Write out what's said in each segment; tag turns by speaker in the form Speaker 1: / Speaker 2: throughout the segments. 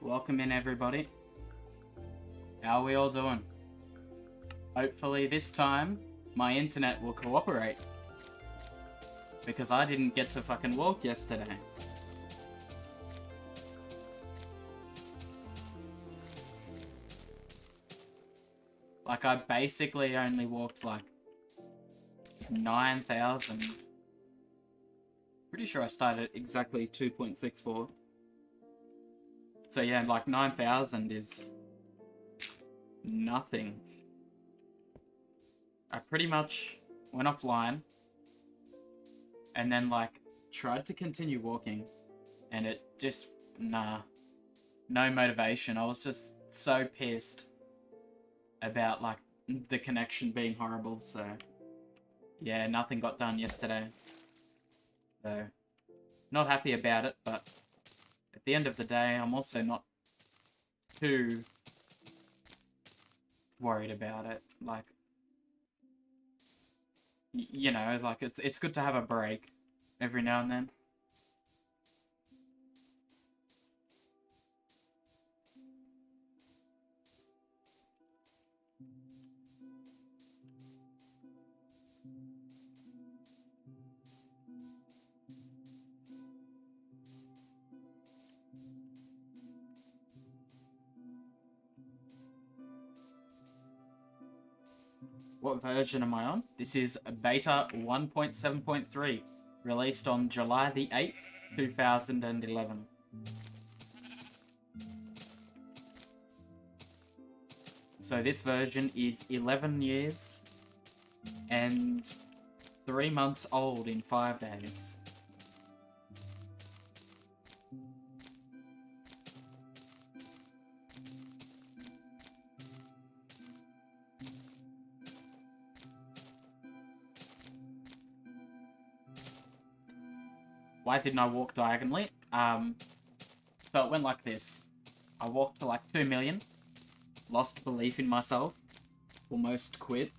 Speaker 1: Welcome in, everybody. How are we all doing? Hopefully this time my internet will cooperate. Because I didn't get to fucking walk yesterday. Like, I basically only walked like 9,000. Pretty sure I started at exactly 2.64. So yeah, like 9,000 is nothing. I pretty much went offline and then like tried to continue walking and it just, no motivation. I was just so pissed about like the connection being horrible, so yeah, nothing got done yesterday. So, not happy about it, but at the end of the day, I'm also not too worried about it. Like, you know, like it's good to have a break every now and then. What version am I on? This is beta 1.7.3, released on July the 8th, 2011. So this version is 11 years and 3 months old in 5 days. Why didn't I walk diagonally? So it went like this. I walked to like 2 million, lost belief in myself, almost quit.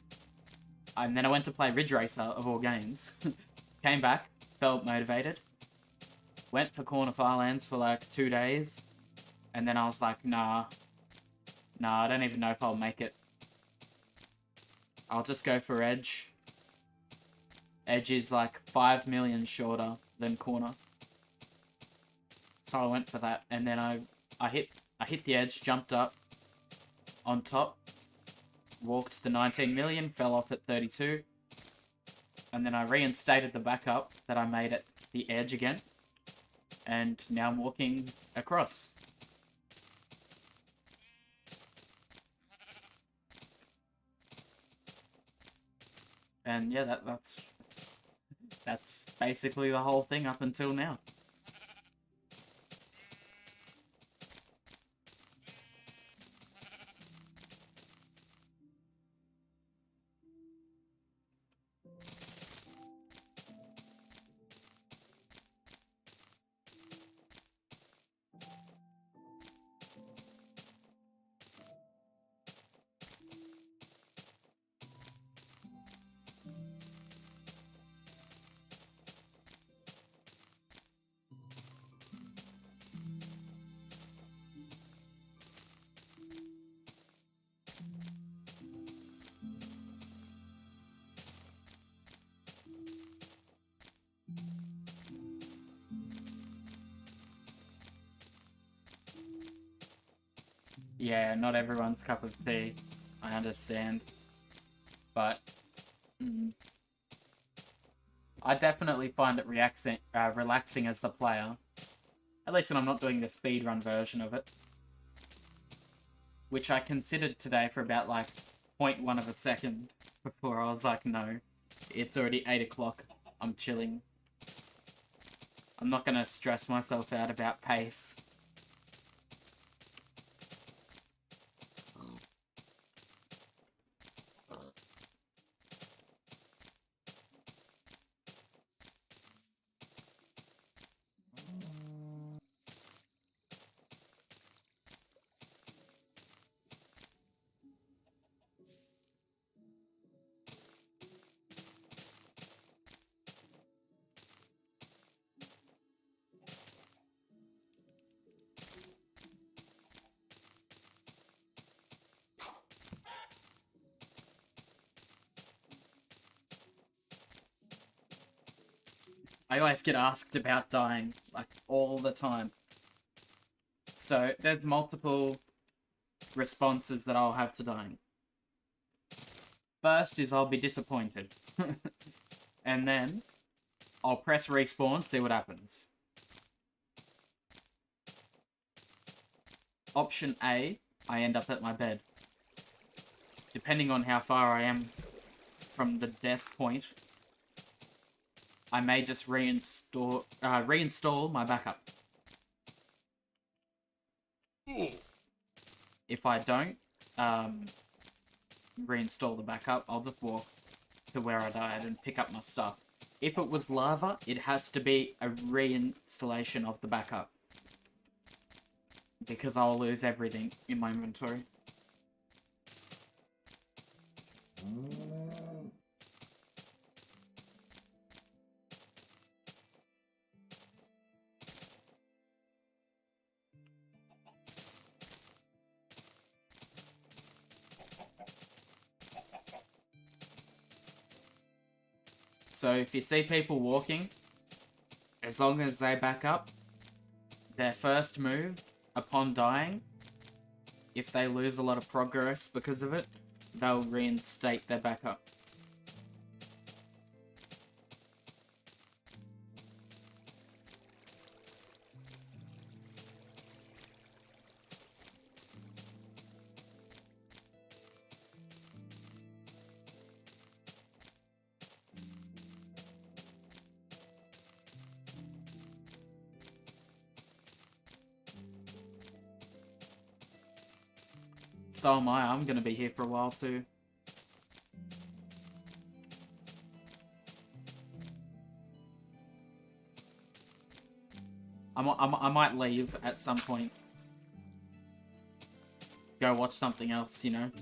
Speaker 1: And then I went to play Ridge Racer, of all games. Came back, felt motivated. Went for Corner Firelands for like 2 days. And then I was like, nah, I don't even know if I'll make it. I'll just go for Edge. Edge is like 5 million shorter than Corner. So I went for that, and then I hit the Edge, jumped up on top, walked the 19 million, fell off at 32, and then I reinstated the backup that I made at the Edge again, and now I'm walking across. And yeah, that's basically the whole thing up until now. Yeah, not everyone's cup of tea, I understand. But I definitely find it relaxing as the player. At least when I'm not doing the speedrun version of it. Which I considered today for about like 0.1 of a second before I was like, no, it's already 8 o'clock, I'm chilling. I'm not gonna stress myself out about pace. I always get asked about dying, like, all the time. So, there's multiple responses that I'll have to dying. First is I'll be disappointed. And then I'll press respawn, see what happens. Option A, I end up at my bed. Depending on how far I am from the death point, I may just reinstall my backup. If I don't reinstall the backup, I'll just walk to where I died and pick up my stuff. If it was lava, it has to be a reinstallation of the backup, because I'll lose everything in my inventory. So if you see people walking, as long as they back up, their first move upon dying, if they lose a lot of progress because of it, they'll reinstate their backup. So am I. I'm gonna be here for a while too. I might leave at some point. Go watch something else, you know?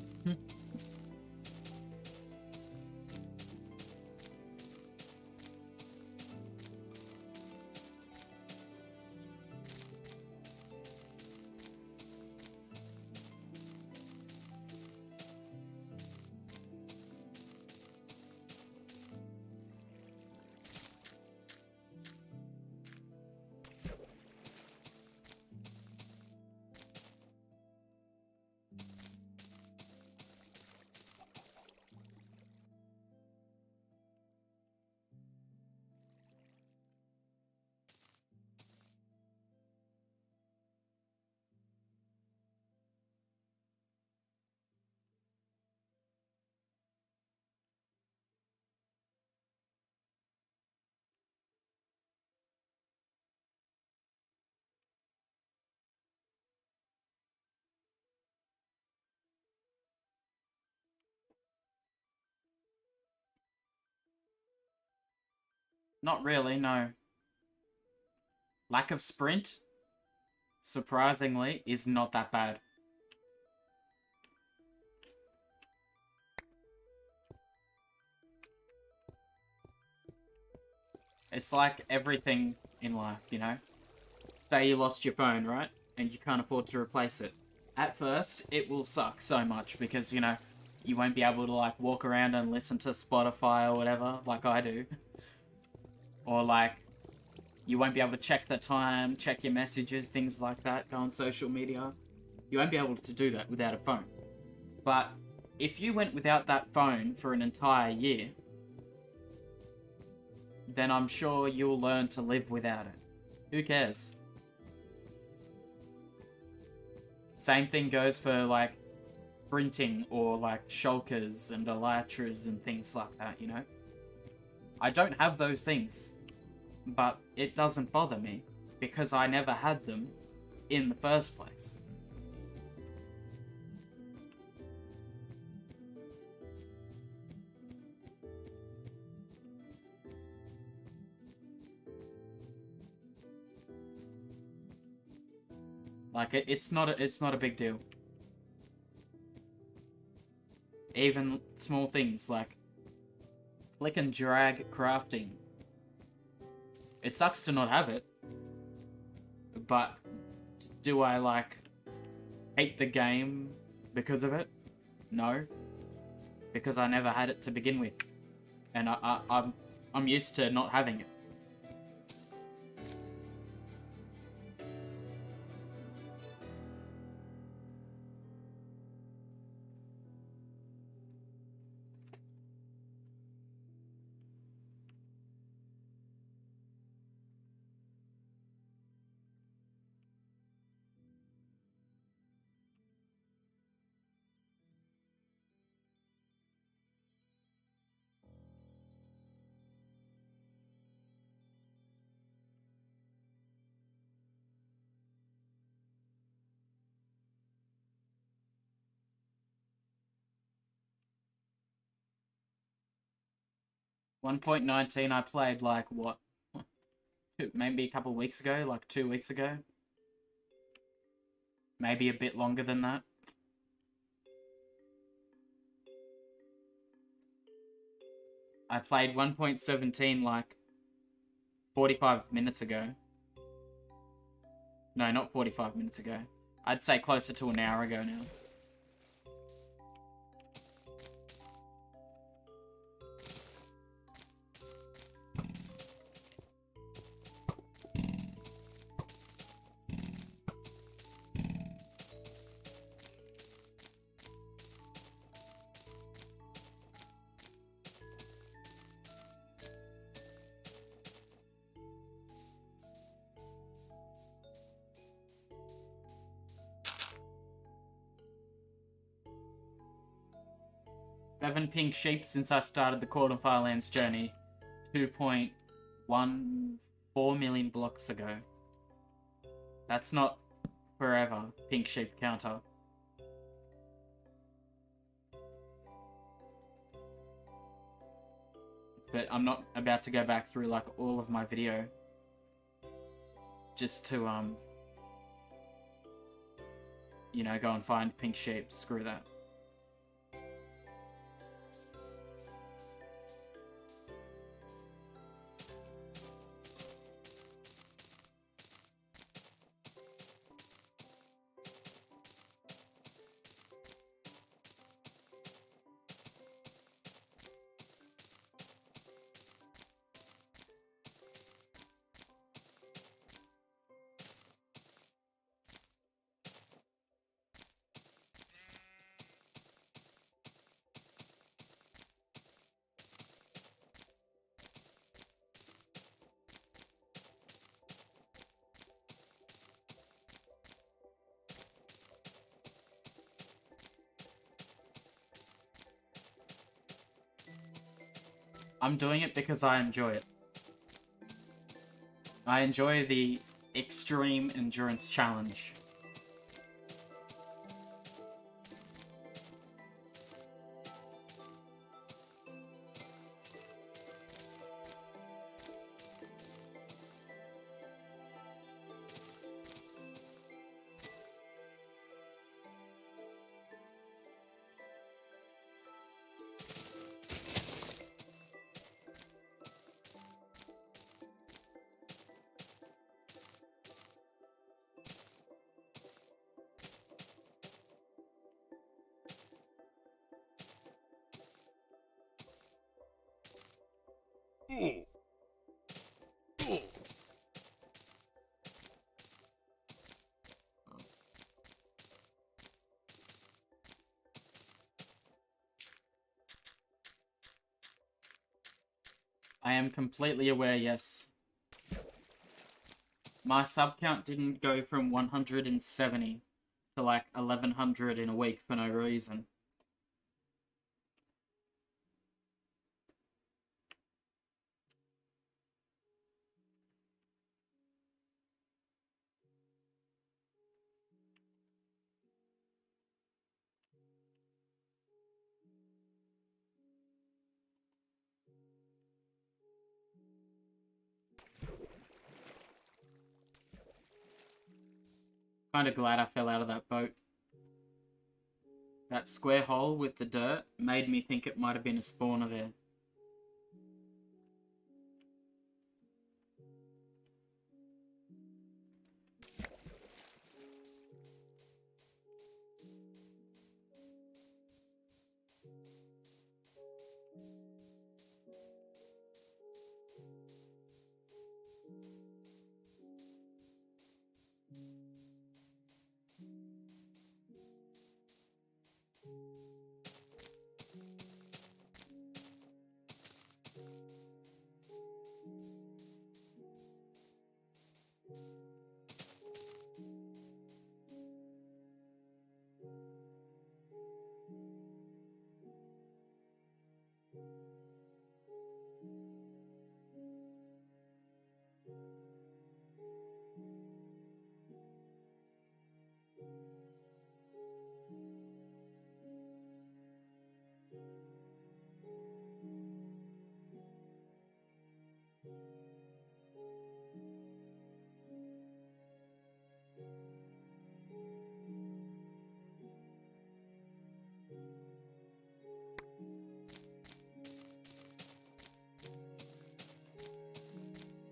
Speaker 1: Not really, no. Lack of sprint, surprisingly, is not that bad. It's like everything in life, you know? Say you lost your phone, right? And you can't afford to replace it. At first, it will suck so much because, you know, you won't be able to, like, walk around and listen to Spotify or whatever, like I do. Or, like, you won't be able to check the time, check your messages, things like that, go on social media. You won't be able to do that without a phone. But if you went without that phone for an entire year, then I'm sure you'll learn to live without it. Who cares? Same thing goes for, like, sprinting or, like, shulkers and elytras and things like that, you know? I don't have those things, but it doesn't bother me because I never had them in the first place. Like, it's not a big deal. Even small things like click and drag crafting. It sucks to not have it, but do I, like, hate the game because of it? No, because I never had it to begin with, and I'm used to not having it. 1.19 I played like what? Maybe a couple weeks ago, like 2 weeks ago. Maybe a bit longer than that. I played 1.17 like 45 minutes ago. No, not 45 minutes ago. I'd say closer to an hour ago now. Seven pink sheep since I started the Court of Firelands journey 2.14 million blocks ago. That's not forever, pink sheep counter. But I'm not about to go back through like all of my video just to you know, go and find pink sheep. Screw that. I'm doing it because I enjoy it. I enjoy the extreme endurance challenge. I am completely aware, yes. My sub count didn't go from 170 to like 1100 in a week for no reason. Kinda glad I fell out of that boat. That square hole with the dirt made me think it might have been a spawner there.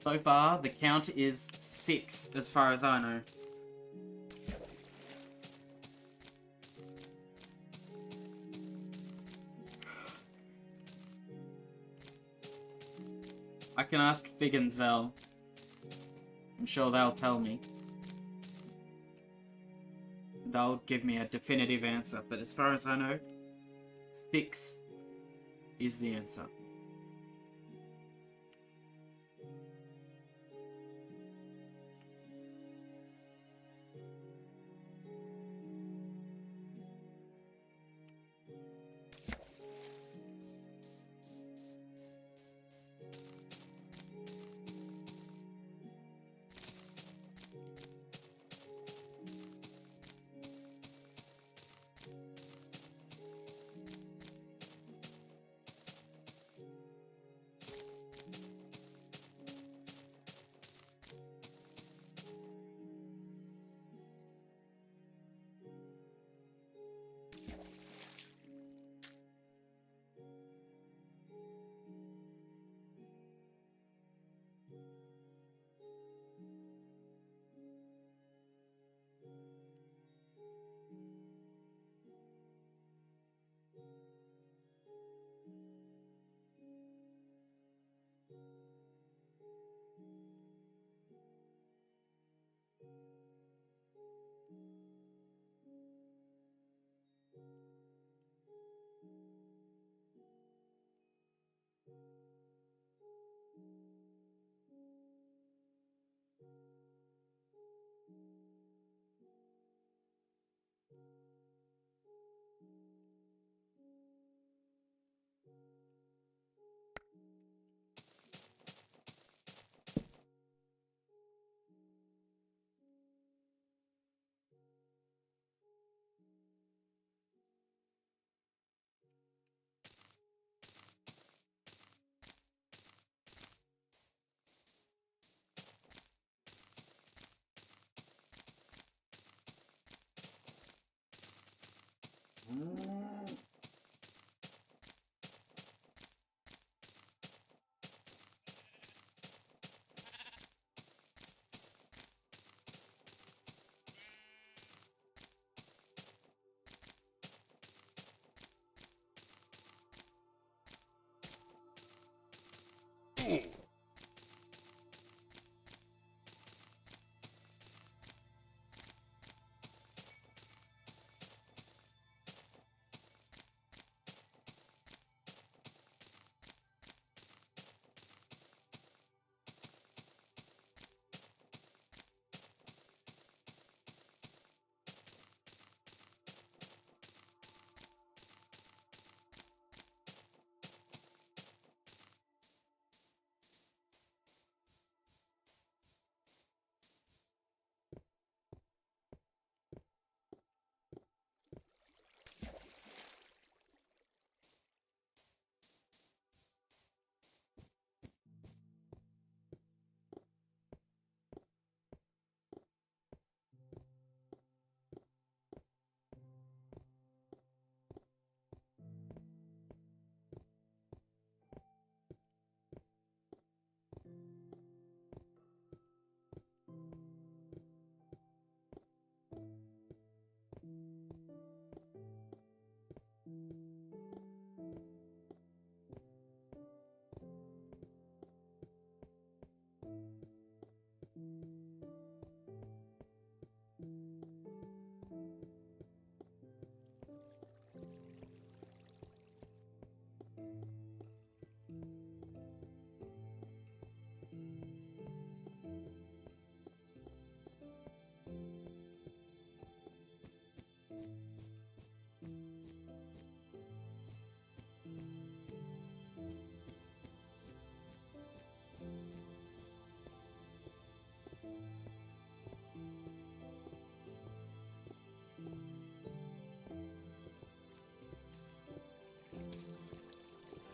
Speaker 1: So far, the count is 6, as far as I know. I can ask Fig and Zell. I'm sure they'll tell me. They'll give me a definitive answer, but as far as I know, 6 is the answer.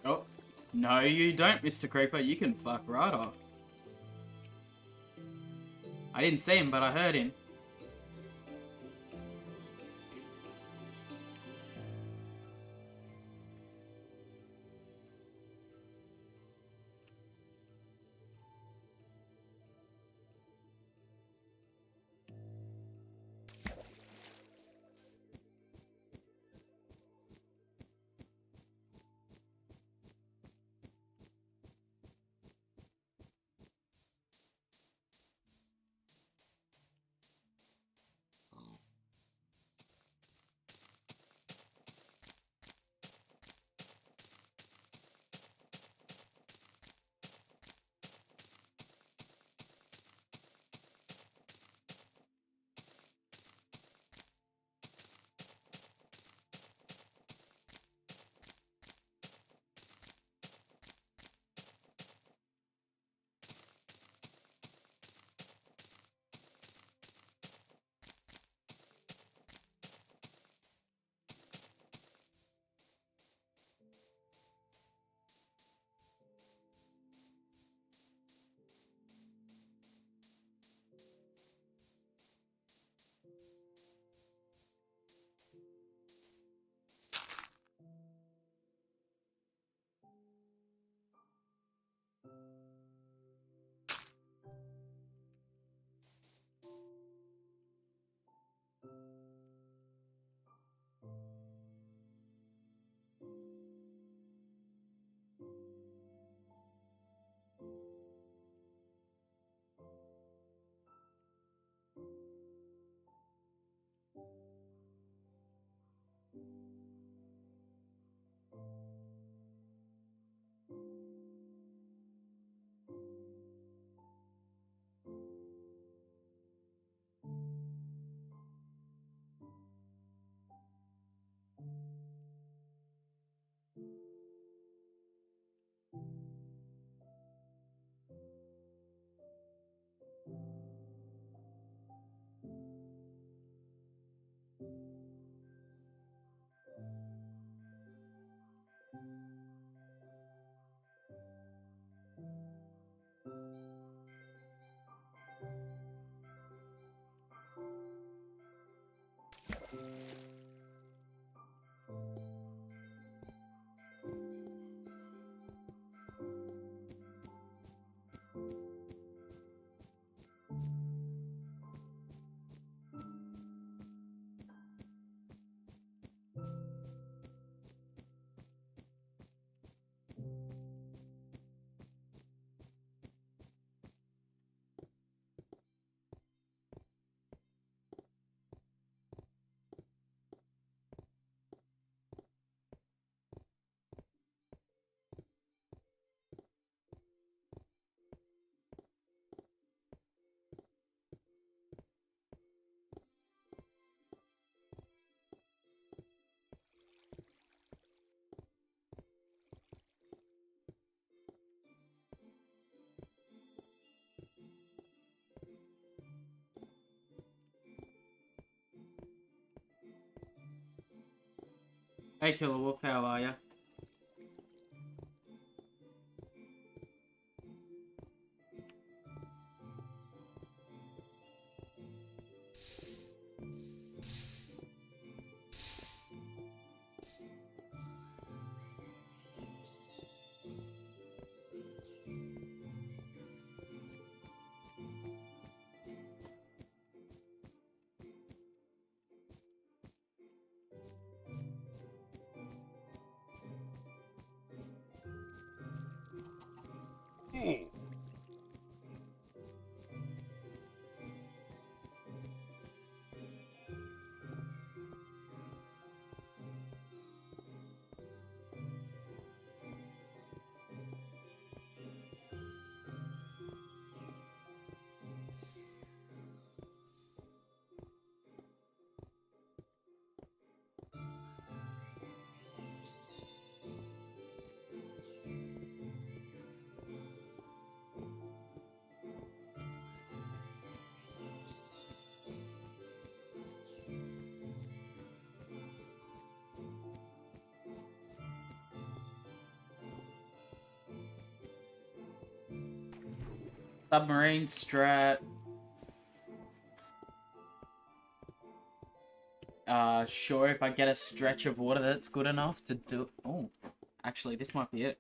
Speaker 1: Oh, no you don't, Mr. Creeper. You can fuck right off. I didn't see him, but I heard him. Hey Killer Wolf, how are ya? Submarine strat. Sure, if I get a stretch of water that's good enough to do... Oh, actually, this might be it.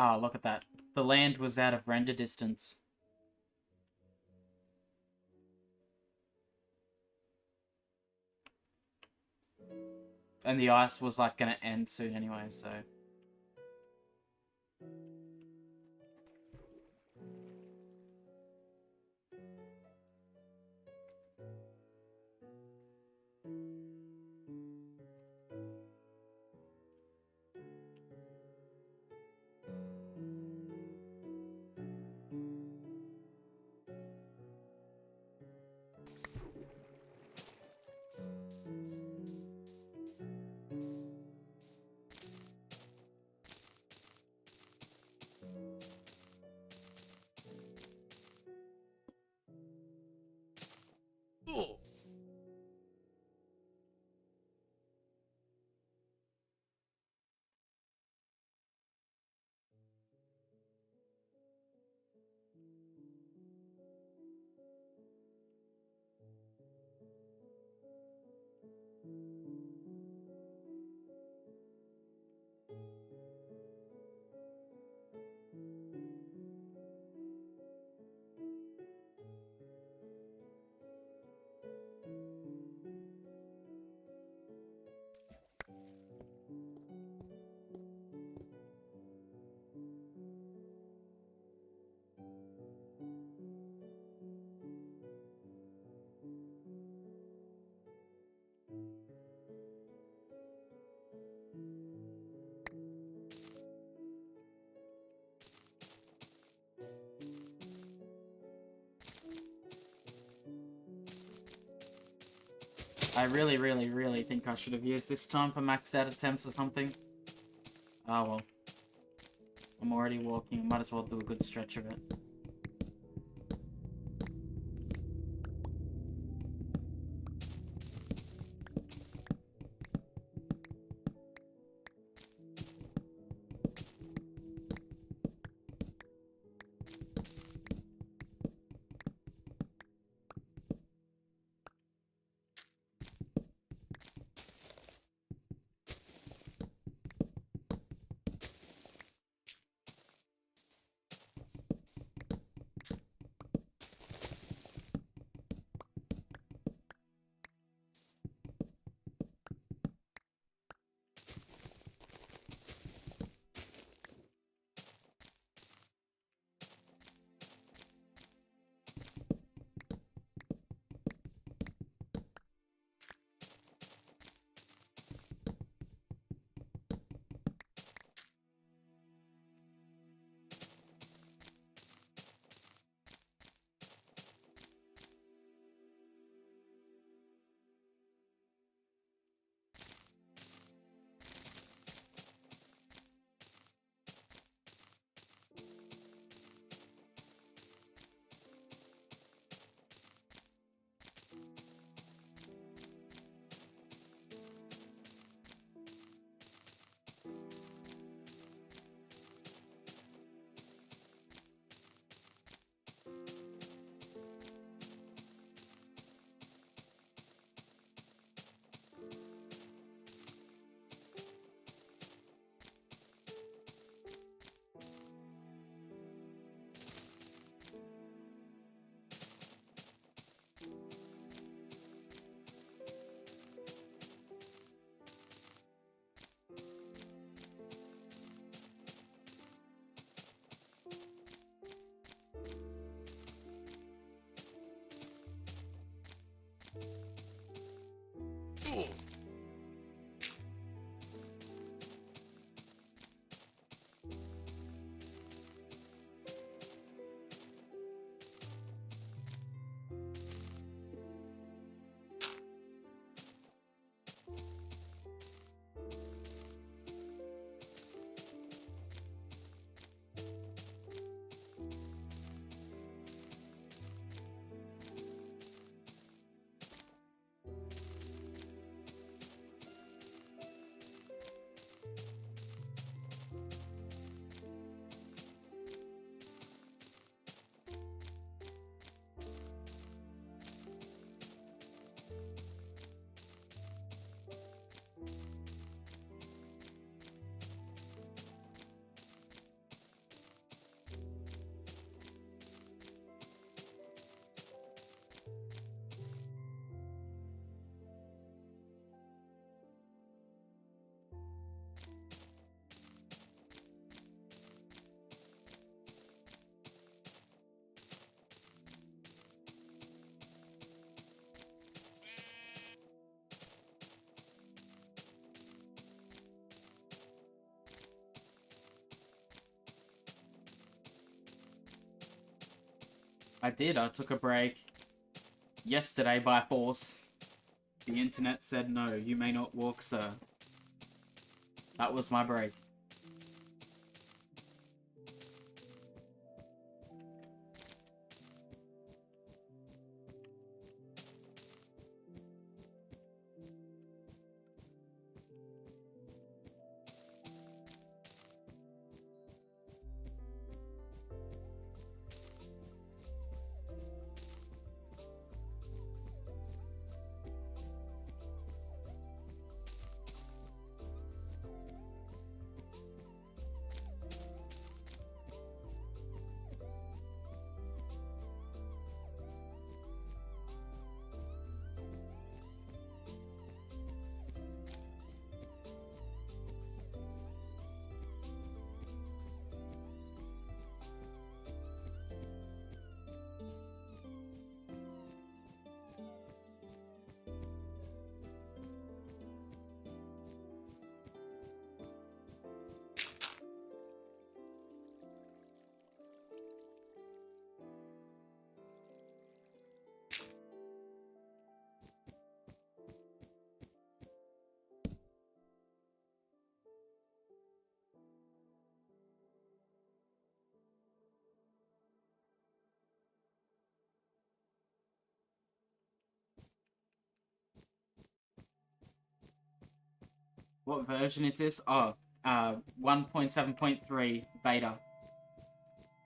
Speaker 1: Ah, look at that. The land was out of render distance. And the ice was, like, gonna end soon anyway, so... I really think I should have used this time for maxed out attempts or something. Ah, well. I'm already walking. Might as well do a good stretch of it. I did. I took a break yesterday by force. The internet said, no, you may not walk, sir. That was my break. What version is this? Oh, 1.7.3 beta.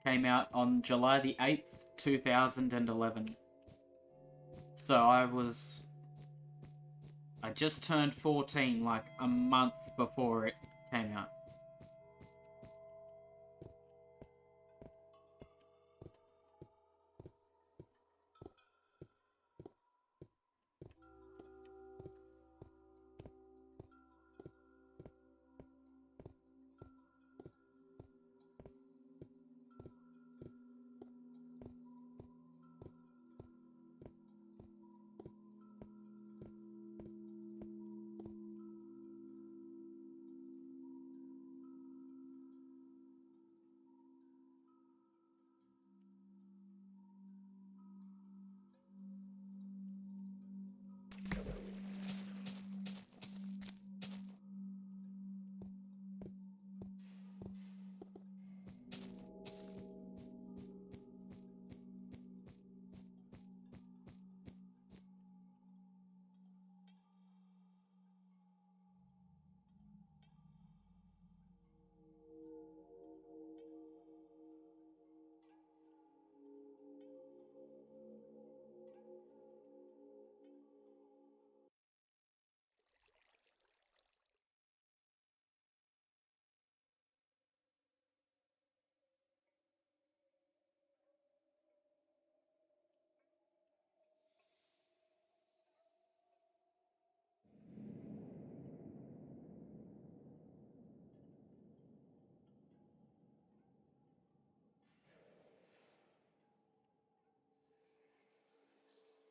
Speaker 1: Came out on July the 8th, 2011. So I just turned 14 like a month before it came out.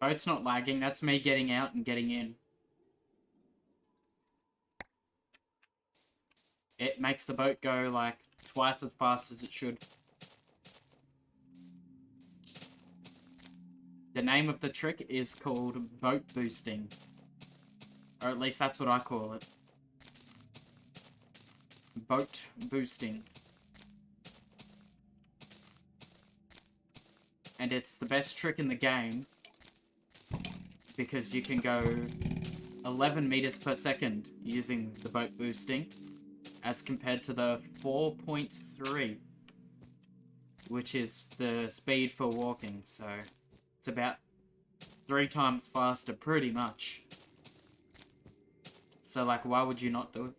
Speaker 1: Boat's not lagging, that's me getting out and getting in. It makes the boat go like twice as fast as it should. The name of the trick is called boat boosting. Or at least that's what I call it. Boat boosting. And it's the best trick in the game because you can go 11 meters per second using the boat boosting as compared to the 4.3, which is the speed for walking. So it's about 3 times faster, pretty much. So, like, why would you not do it?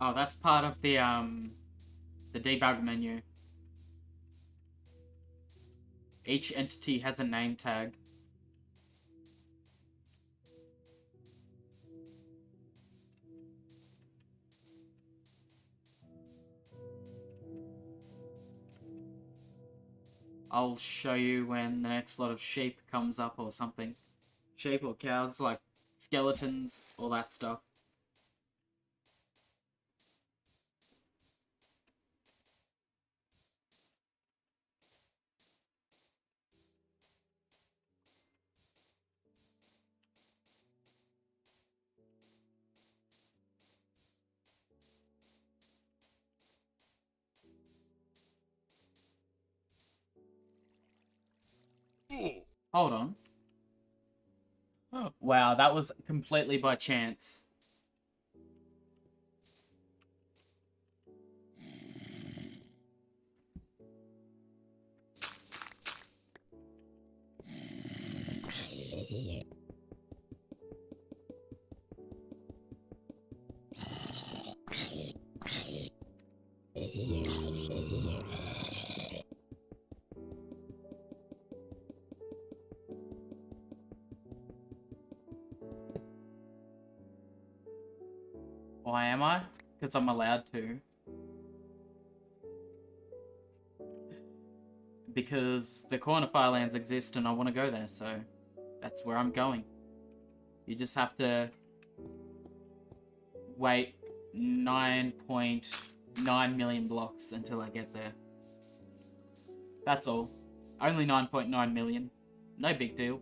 Speaker 1: Oh, that's part of the debug menu. Each entity has a name tag. I'll show you when the next lot of sheep comes up or something. Sheep or cows, like skeletons, all that stuff. Hold on. Wow, that was completely by chance. Why am I? Because I'm allowed to. Because the corner firelands exist and I want to go there, so that's where I'm going. You just have to wait 9.9 million blocks until I get there. That's all. Only 9.9 million. No big deal.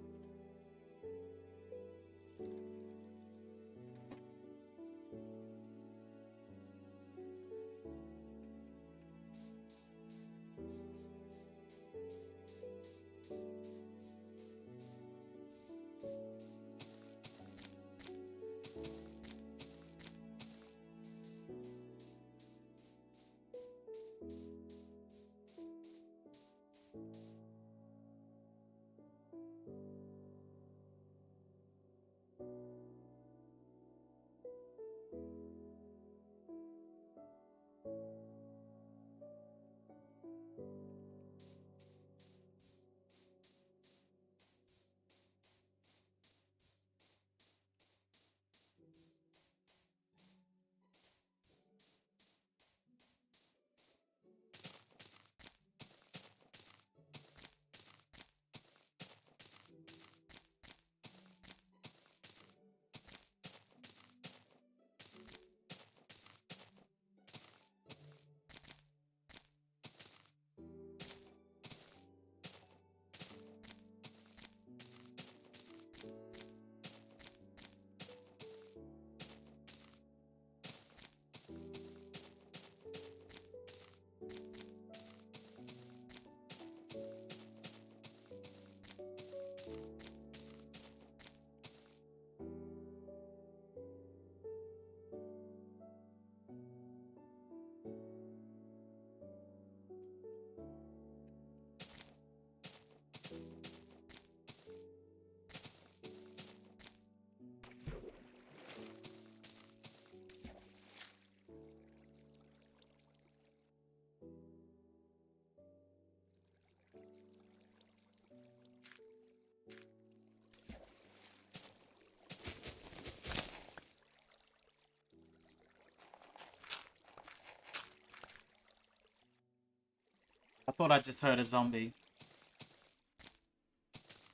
Speaker 1: I thought I just heard a zombie.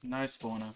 Speaker 1: No spawner.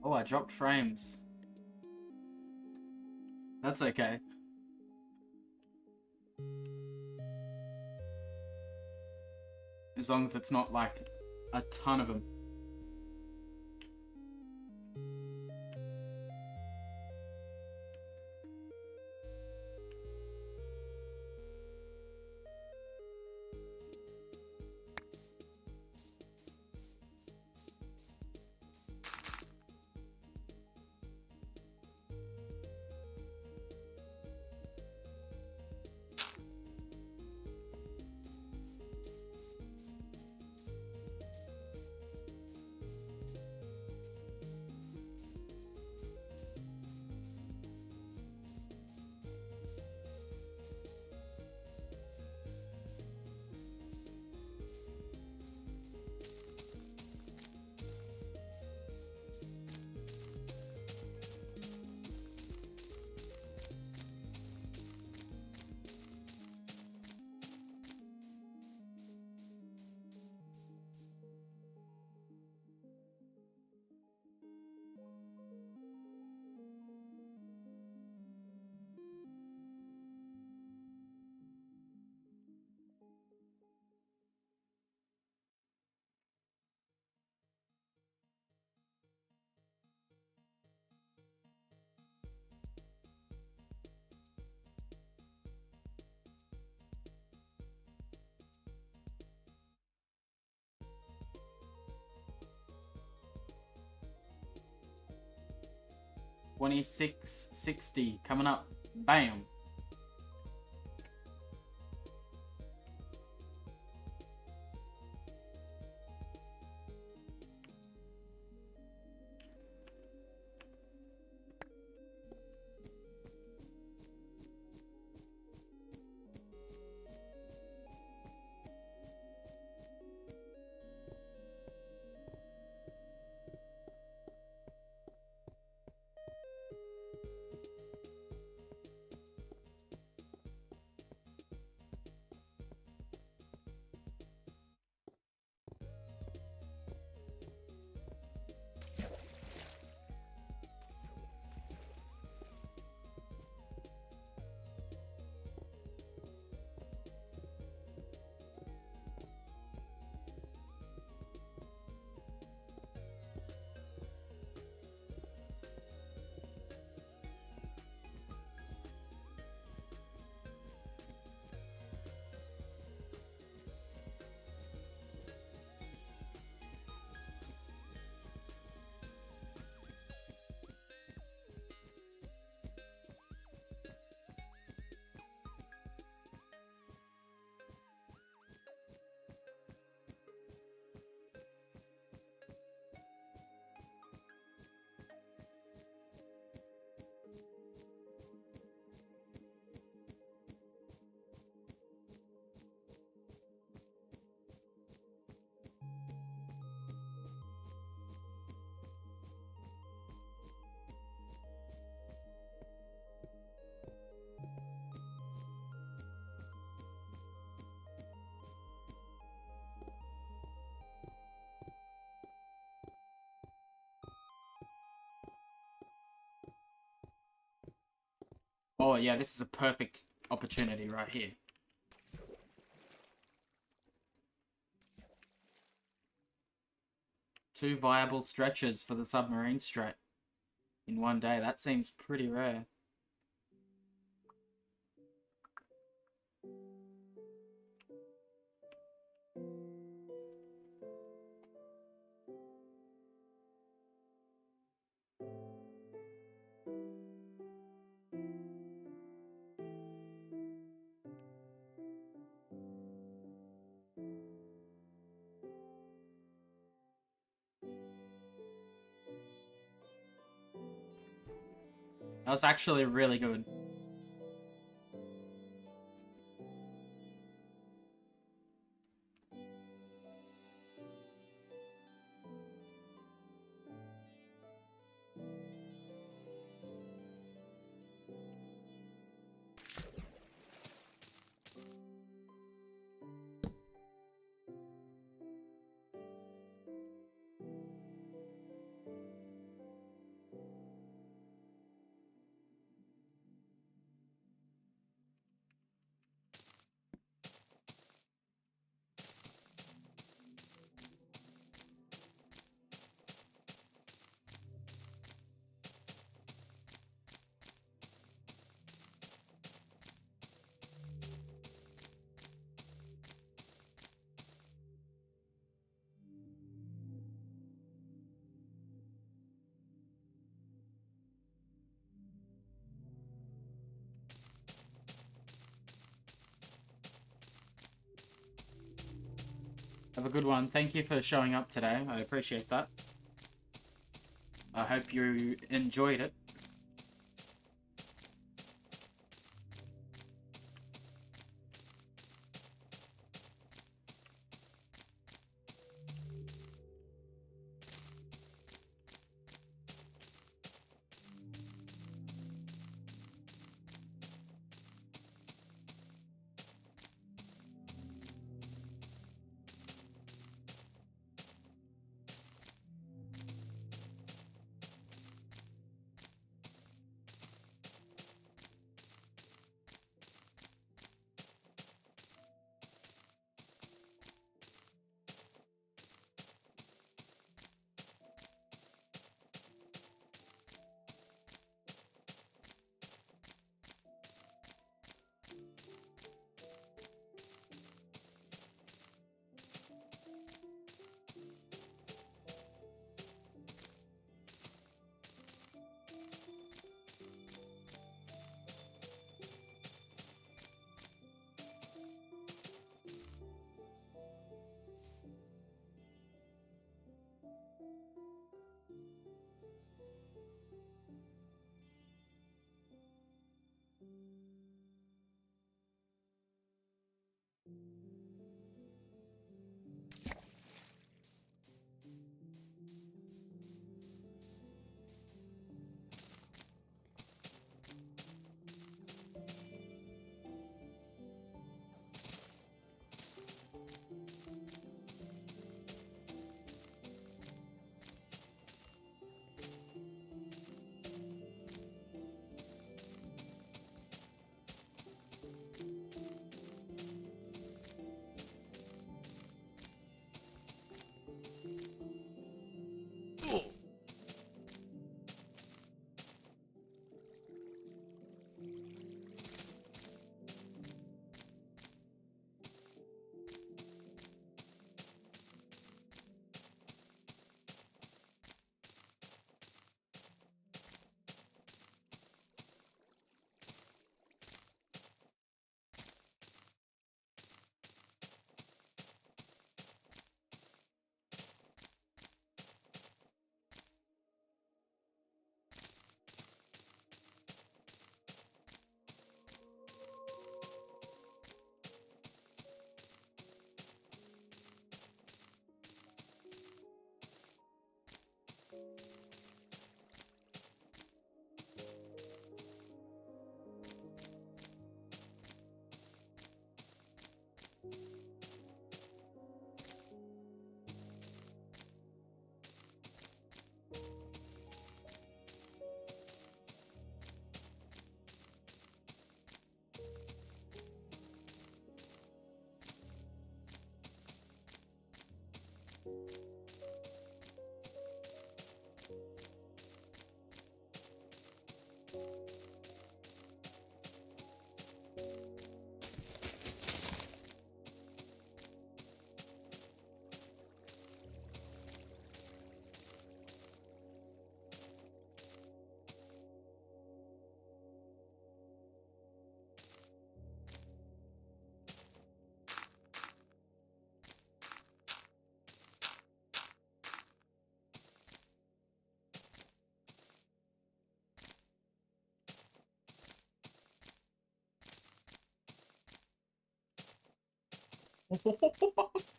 Speaker 1: Oh, I dropped frames. That's okay. As long as it's not like a ton of them. $26.60 coming up. Bam. Oh yeah, this is a perfect opportunity right here. Two viable stretches for the submarine strat in one day. That seems pretty rare. That was actually really good. Have a good one. Thank you for showing up today. I appreciate that. I hope you enjoyed it.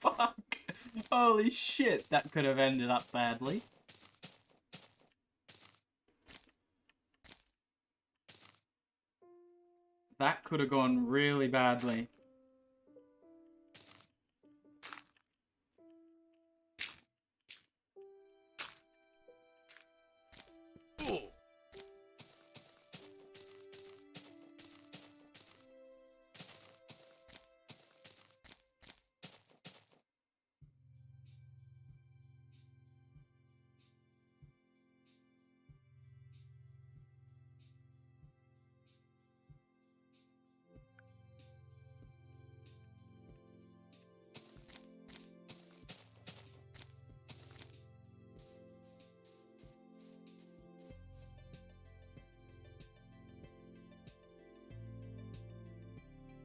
Speaker 1: Fuck! Holy shit, that could have ended up badly. That could have gone really badly.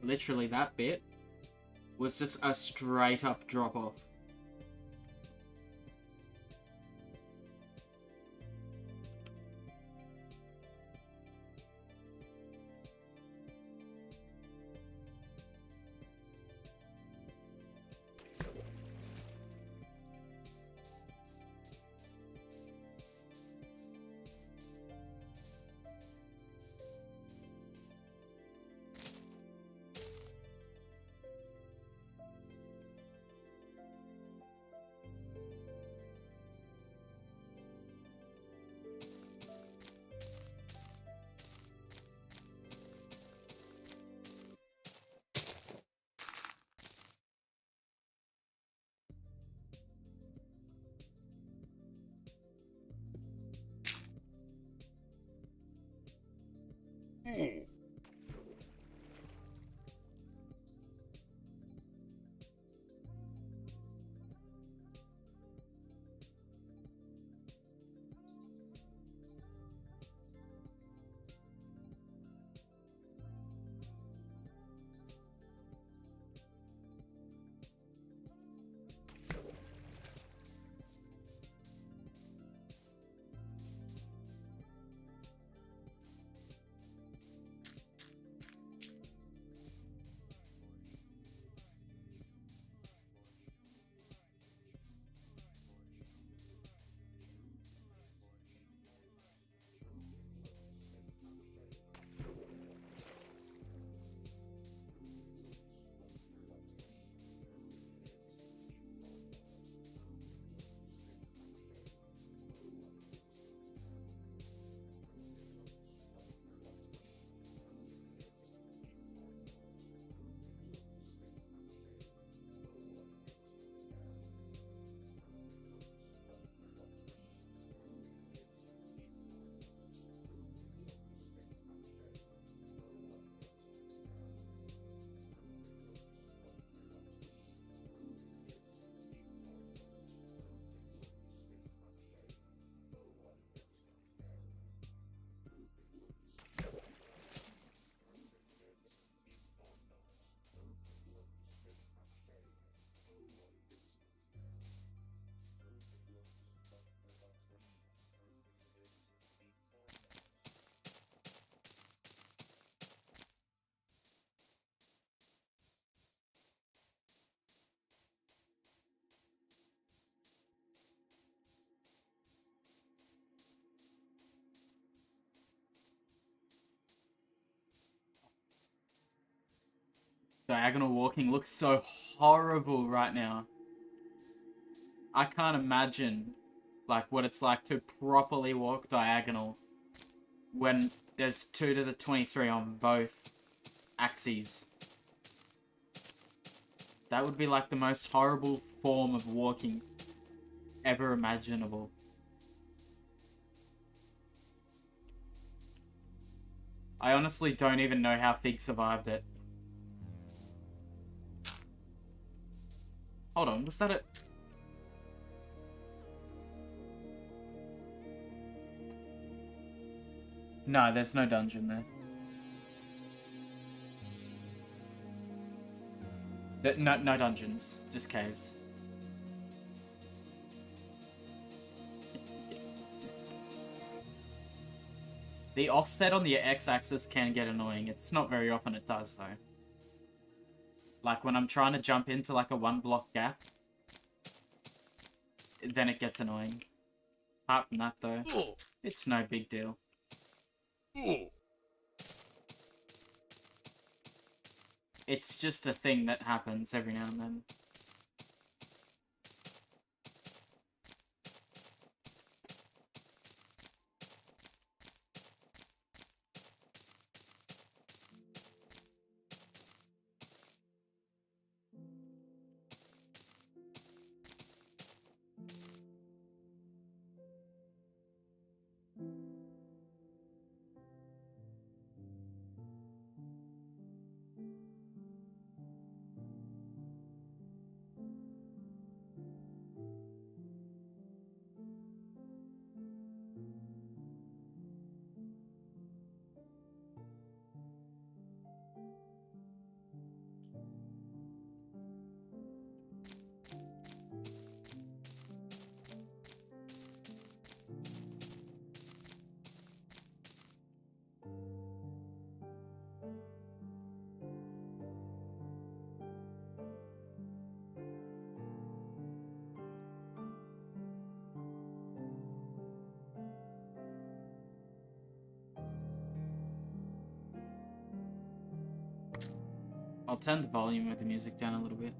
Speaker 1: Literally, that bit was just a straight up drop off. diagonal walking looks so horrible right now. I can't imagine, like, what it's like to properly walk diagonal when there's 2 to the 23 on both axes. That would be like the most horrible form of walking ever imaginable. I honestly don't even know how Fig survived it. Hold on, was that it? No, there's no dungeon there. No dungeons, just caves. The offset on the x-axis can get annoying. It's not very often it does, though. Like, when I'm trying to jump into, like, a 1-block gap, then it gets annoying. Apart from that, though, it's no big deal. It's just a thing that happens every now and then. I'll turn the volume of the music down a little bit.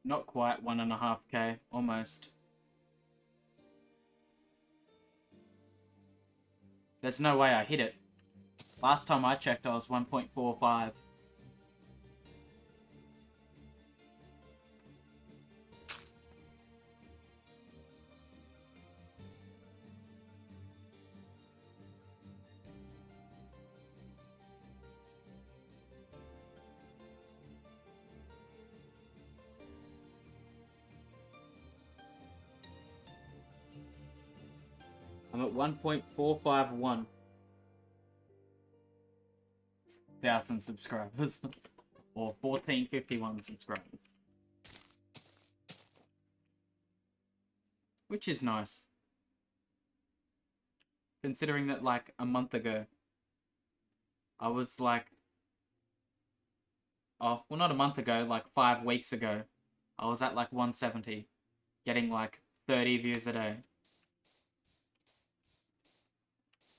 Speaker 1: Not quite 1.5k, almost. There's no way I hit it. Last time I checked, I was 1.45. I'm at 1.451 thousand subscribers. Or 1451 subscribers. Which is nice. Considering that, like, a month ago, I was like... Oh, well, not a month ago, like 5 weeks ago, I was at like 170. Getting like 30 views a day.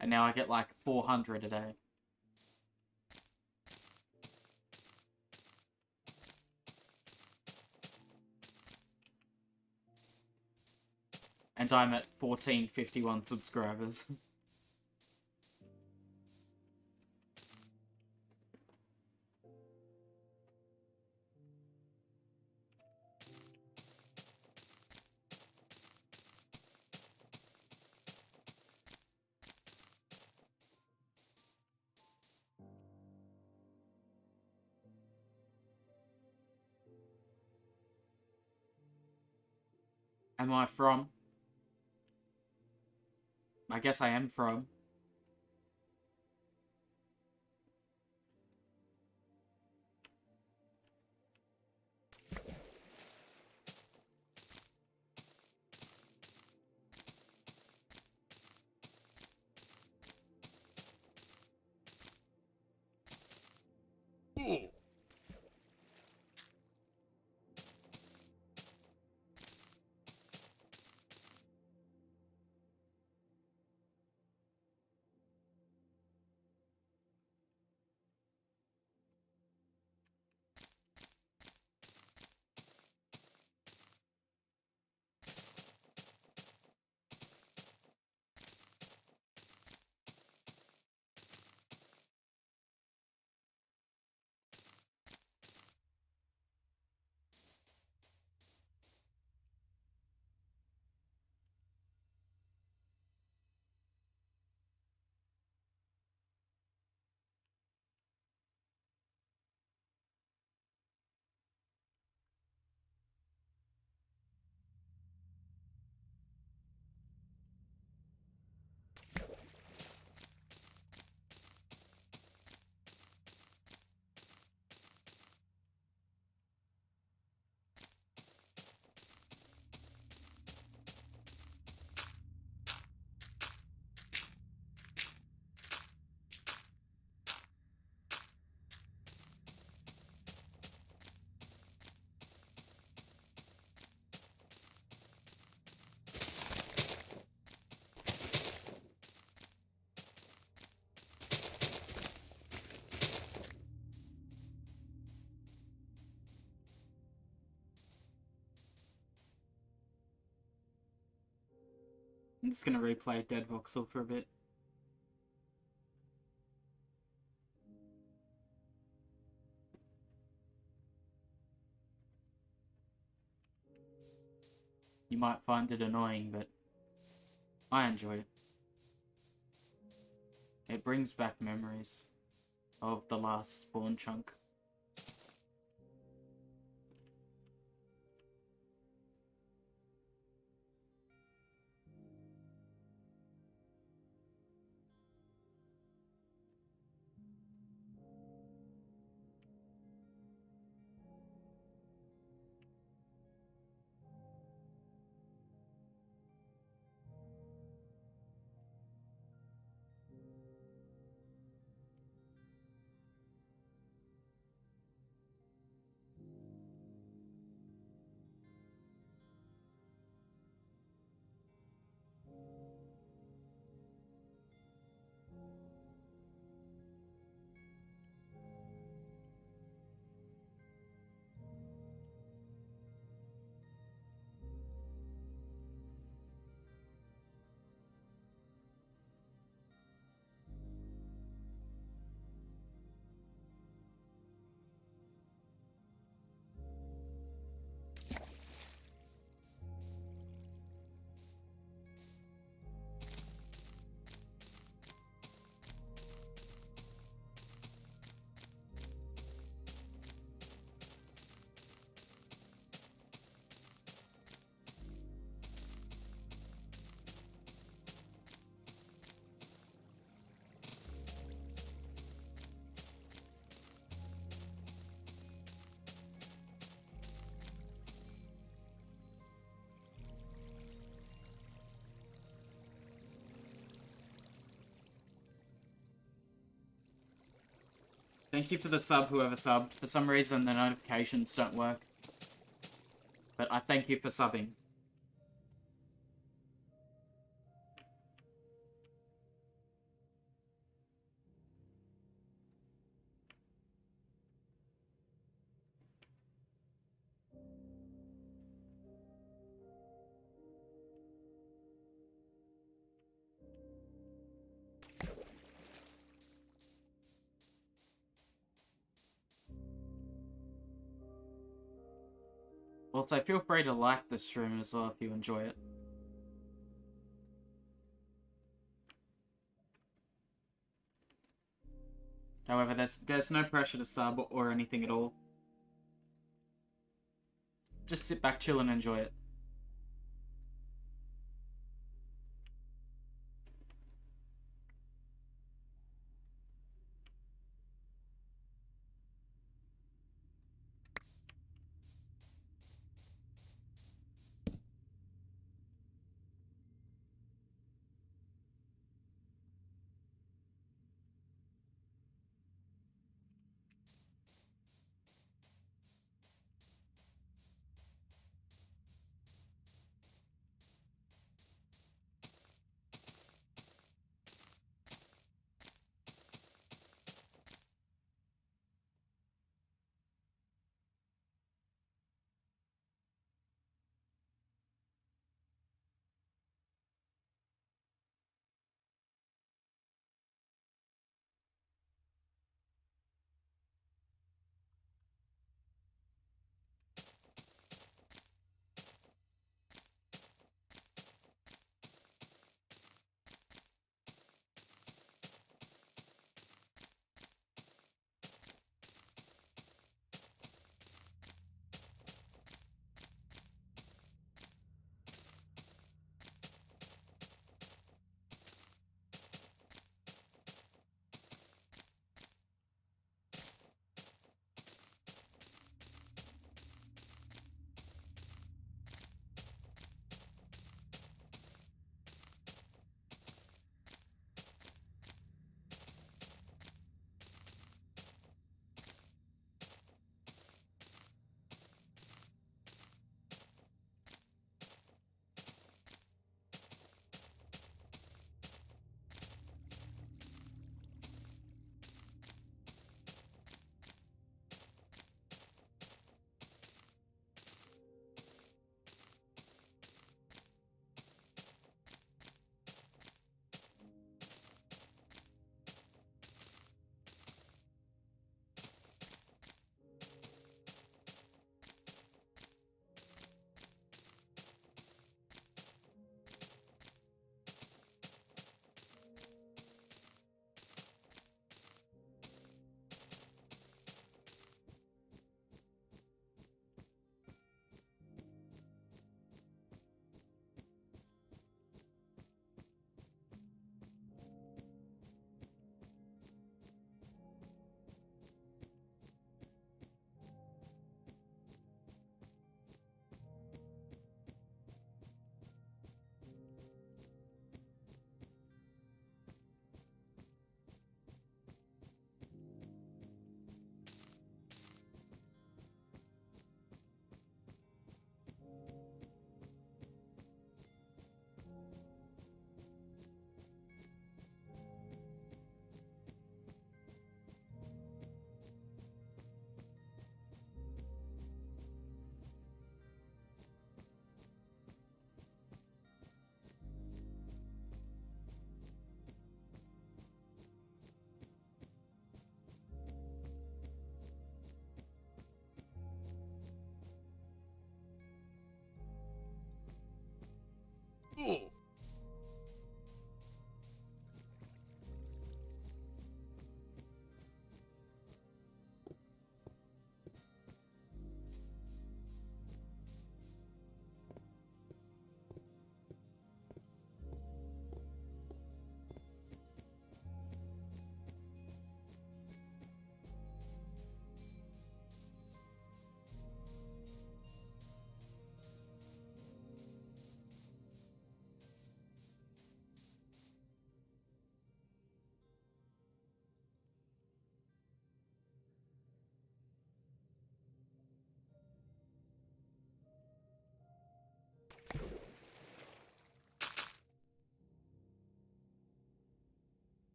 Speaker 1: And now I get like 400 a day. And I'm at 1451 subscribers. Am I from? I guess I am from. I'm just gonna replay Dead Voxel for a bit. You might find it annoying, but I enjoy it. It brings back memories of the last spawn chunk. Thank you for the sub, whoever subbed. For some reason, the notifications don't work. But I thank you for subbing. Also, feel free to like the stream as well if you enjoy it. However, there's no pressure to sub or anything at all. Just sit back, chill, and enjoy it.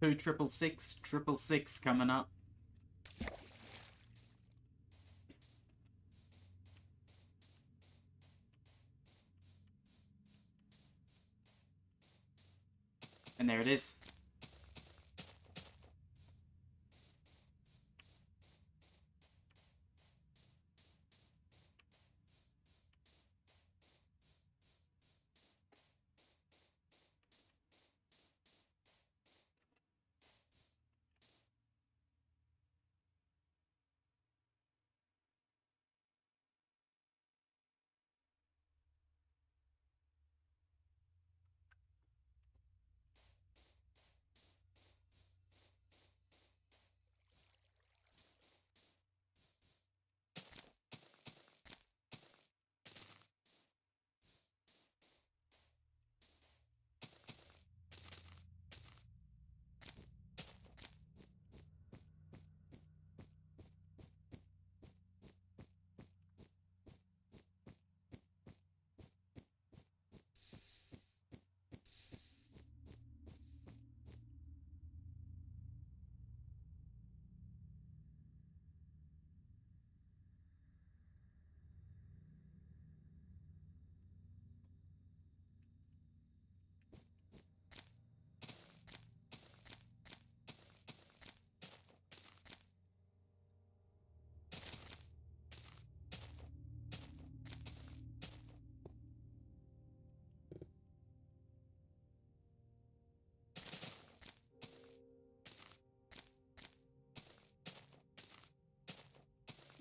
Speaker 1: Two triple six, triple six coming up. And there it is.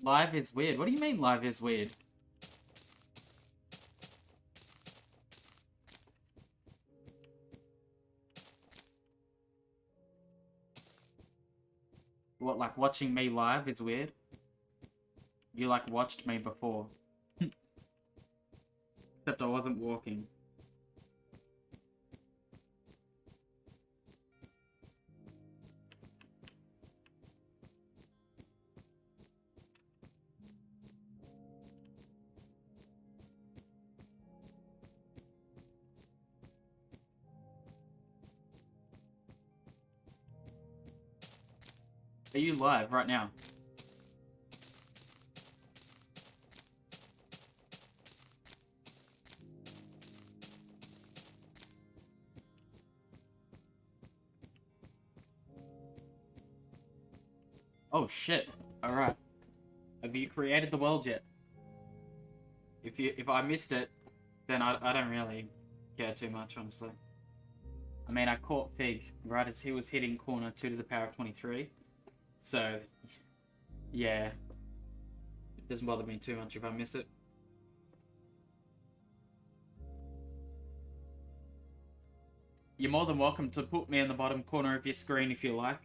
Speaker 1: Live is weird. What do you mean live is weird? What, like watching me live is weird? You like watched me before. Except I wasn't walking. Are you live right now? Oh shit. Alright. Have you created the world yet? If I missed it, then I don't really care too much, honestly. I mean, I caught Fig right as he was hitting corner 2 to the power of 23. So, yeah. It doesn't bother me too much if I miss it. You're more than welcome to put me in the bottom corner of your screen if you like.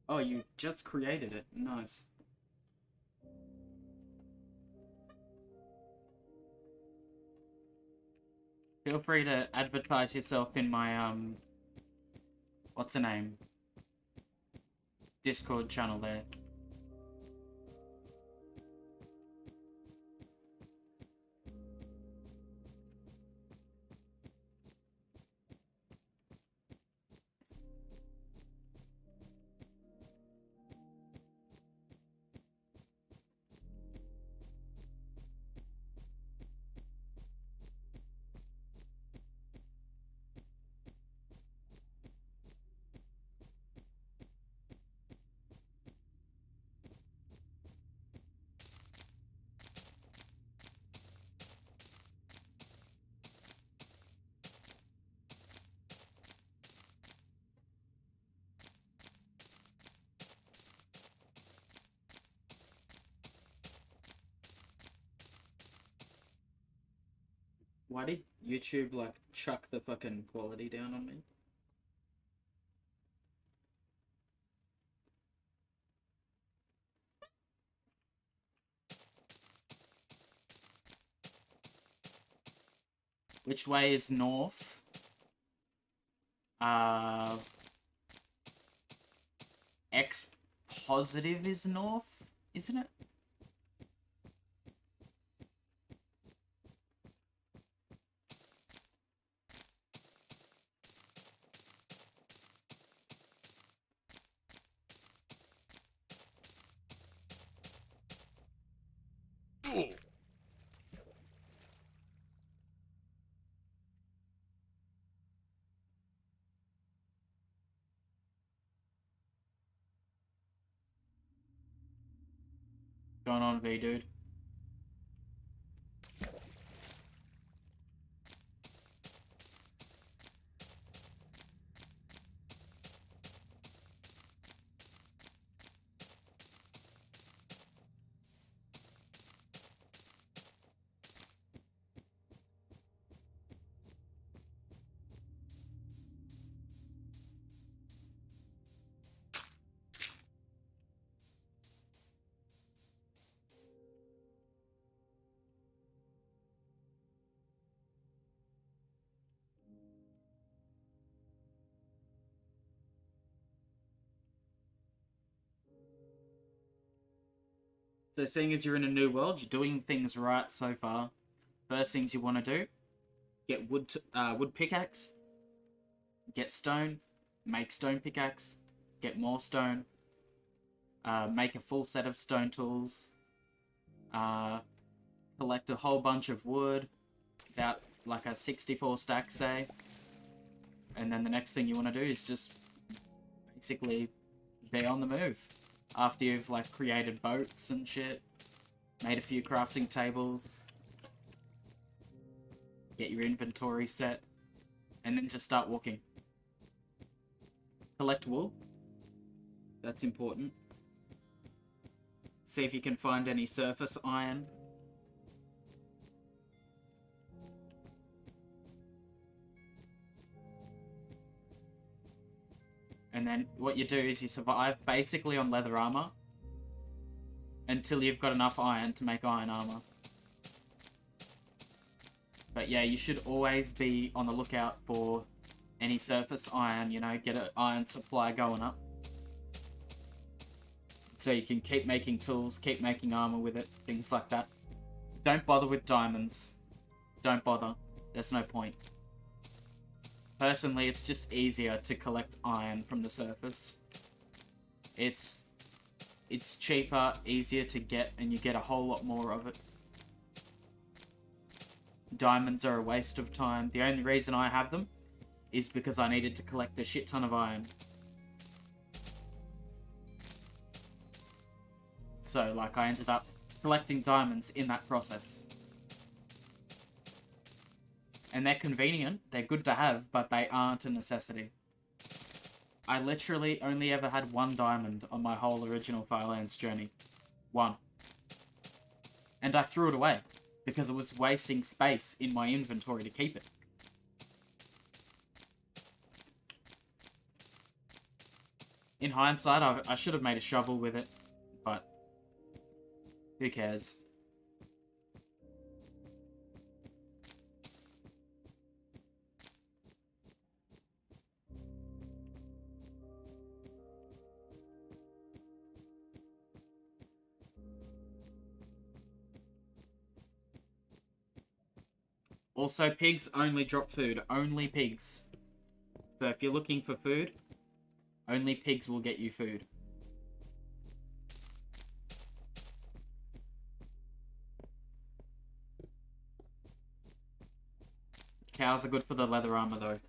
Speaker 1: Oh, you just created it. Nice. Feel free to advertise yourself in my, what's the name? Discord channel there. Why did YouTube, like, chuck the fucking quality down on me? Which way is north? X positive is north, isn't it? Going on, V, dude. So seeing as you're in a new world, you're doing things right so far. First things you want to do, get wood pickaxe, get stone, make stone pickaxe, get more stone, make a full set of stone tools, collect a whole bunch of wood, about like a 64 stack, say. And then the next thing you want to do is just basically be on the move. After you've like created boats and shit, made a few crafting tables, get your inventory set, and then just start walking. Collect wool. That's important. See if you can find any surface iron. And then what you do is you survive basically on leather armor until you've got enough iron to make iron armor. But yeah, you should always be on the lookout for any surface iron, you know, get an iron supply going up. So you can keep making tools, keep making armor with it, things like that. Don't bother with diamonds. Don't bother. There's no point. Personally, it's just easier to collect iron from the surface. It's cheaper, easier to get, and you get a whole lot more of it. Diamonds are a waste of time. The only reason I have them is because I needed to collect a shit ton of iron. So, like, I ended up collecting diamonds in that process. And they're convenient, they're good to have, but they aren't a necessity. I literally only ever had one diamond on my whole original Firelands journey. One. And I threw it away, because it was wasting space in my inventory to keep it. In hindsight, I should have made a shovel with it, but who cares? Also, pigs only drop food. Only pigs. So if you're looking for food, only pigs will get you food. Cows are good for the leather armor, though.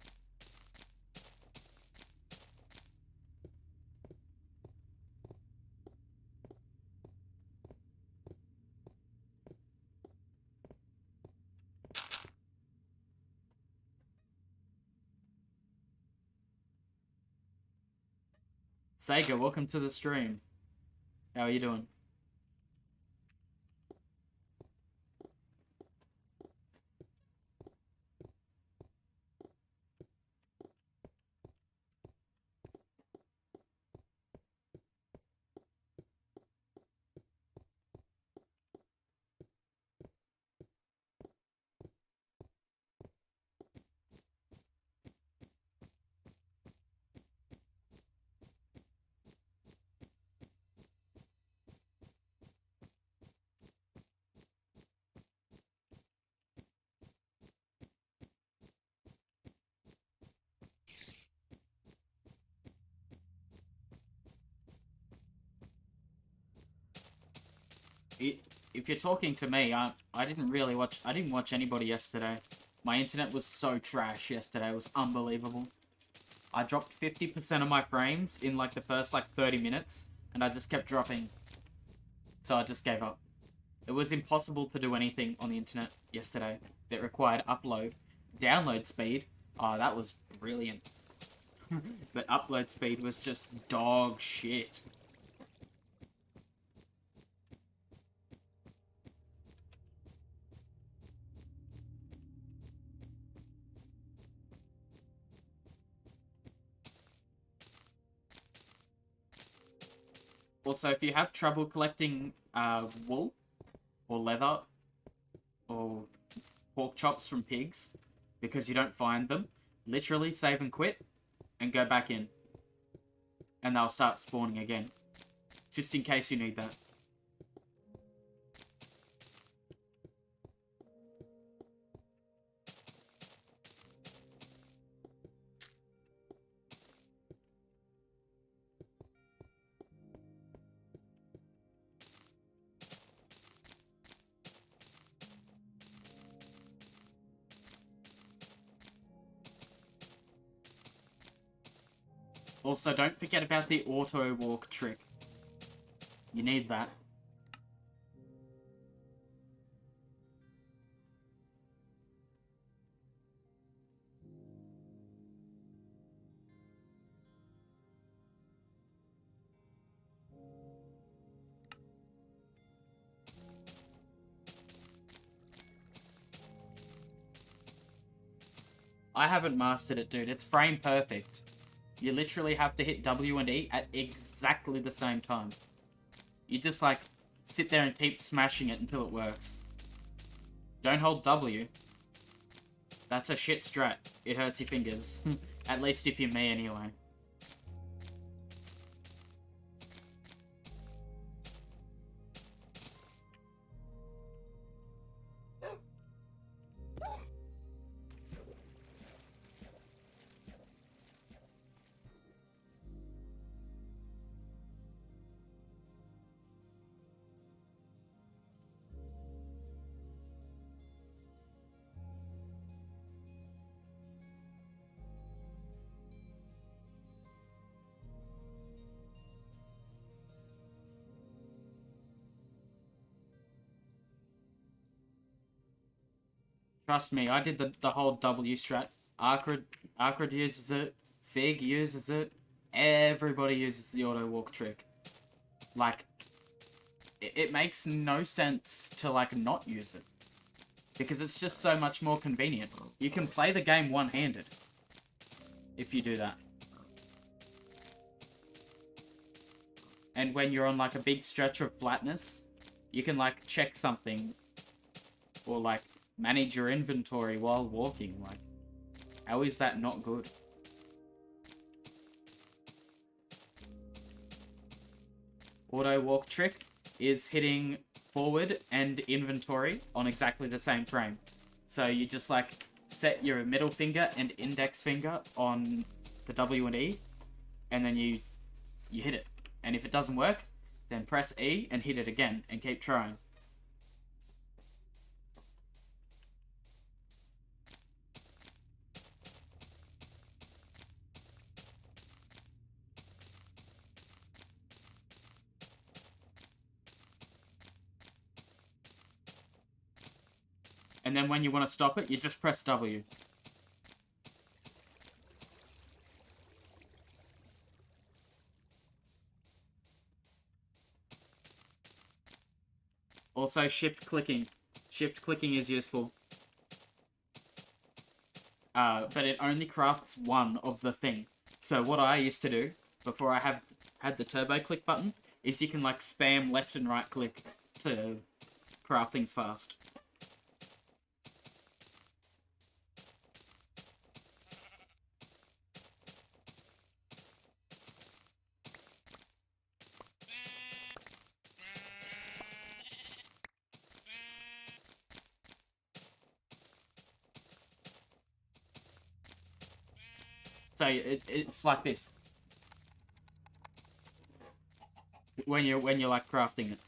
Speaker 1: Sega, welcome to the stream. How are you doing? If you're talking to me, I didn't really watch. I didn't watch anybody yesterday. My internet was so trash yesterday. It was unbelievable. I dropped 50% of my frames in like the first like 30 minutes, and I just kept dropping. So I just gave up. It was impossible to do anything on the internet yesterday that required upload. Download speed, oh, that was brilliant. But upload speed was just dog shit. Also, if you have trouble collecting wool or leather or pork chops from pigs because you don't find them, literally save and quit and go back in. And they'll start spawning again. Just in case you need that. Also, don't forget about the auto walk trick. You need that. I haven't mastered it, dude. It's frame perfect. You literally have to hit W and E at exactly the same time. You just, like, sit there and keep smashing it until it works. Don't hold W. That's a shit strat. It hurts your fingers. At least if you're me, anyway. Trust me, I did the whole W strat. Arcrid uses it. Fig uses it. Everybody uses the auto walk trick. Like, it makes no sense to, like, not use it. Because it's just so much more convenient. You can play the game one-handed. If you do that. And when you're on, like, a big stretch of flatness, you can, like, check something. Or, like, manage your inventory while walking. Like, how is that not good? Auto walk trick is hitting forward and inventory on exactly the same frame. So you just, like, set your middle finger and index finger on the W and E, and then you hit it. And if it doesn't work, then press E and hit it again and keep trying. And then when you want to stop it, you just press W. Also, shift clicking. Shift clicking is useful. But it only crafts one of the thing. So what I used to do, before I had the turbo click button, is you can, like, spam left and right click to craft things fast. So it's like this. When you're like crafting it.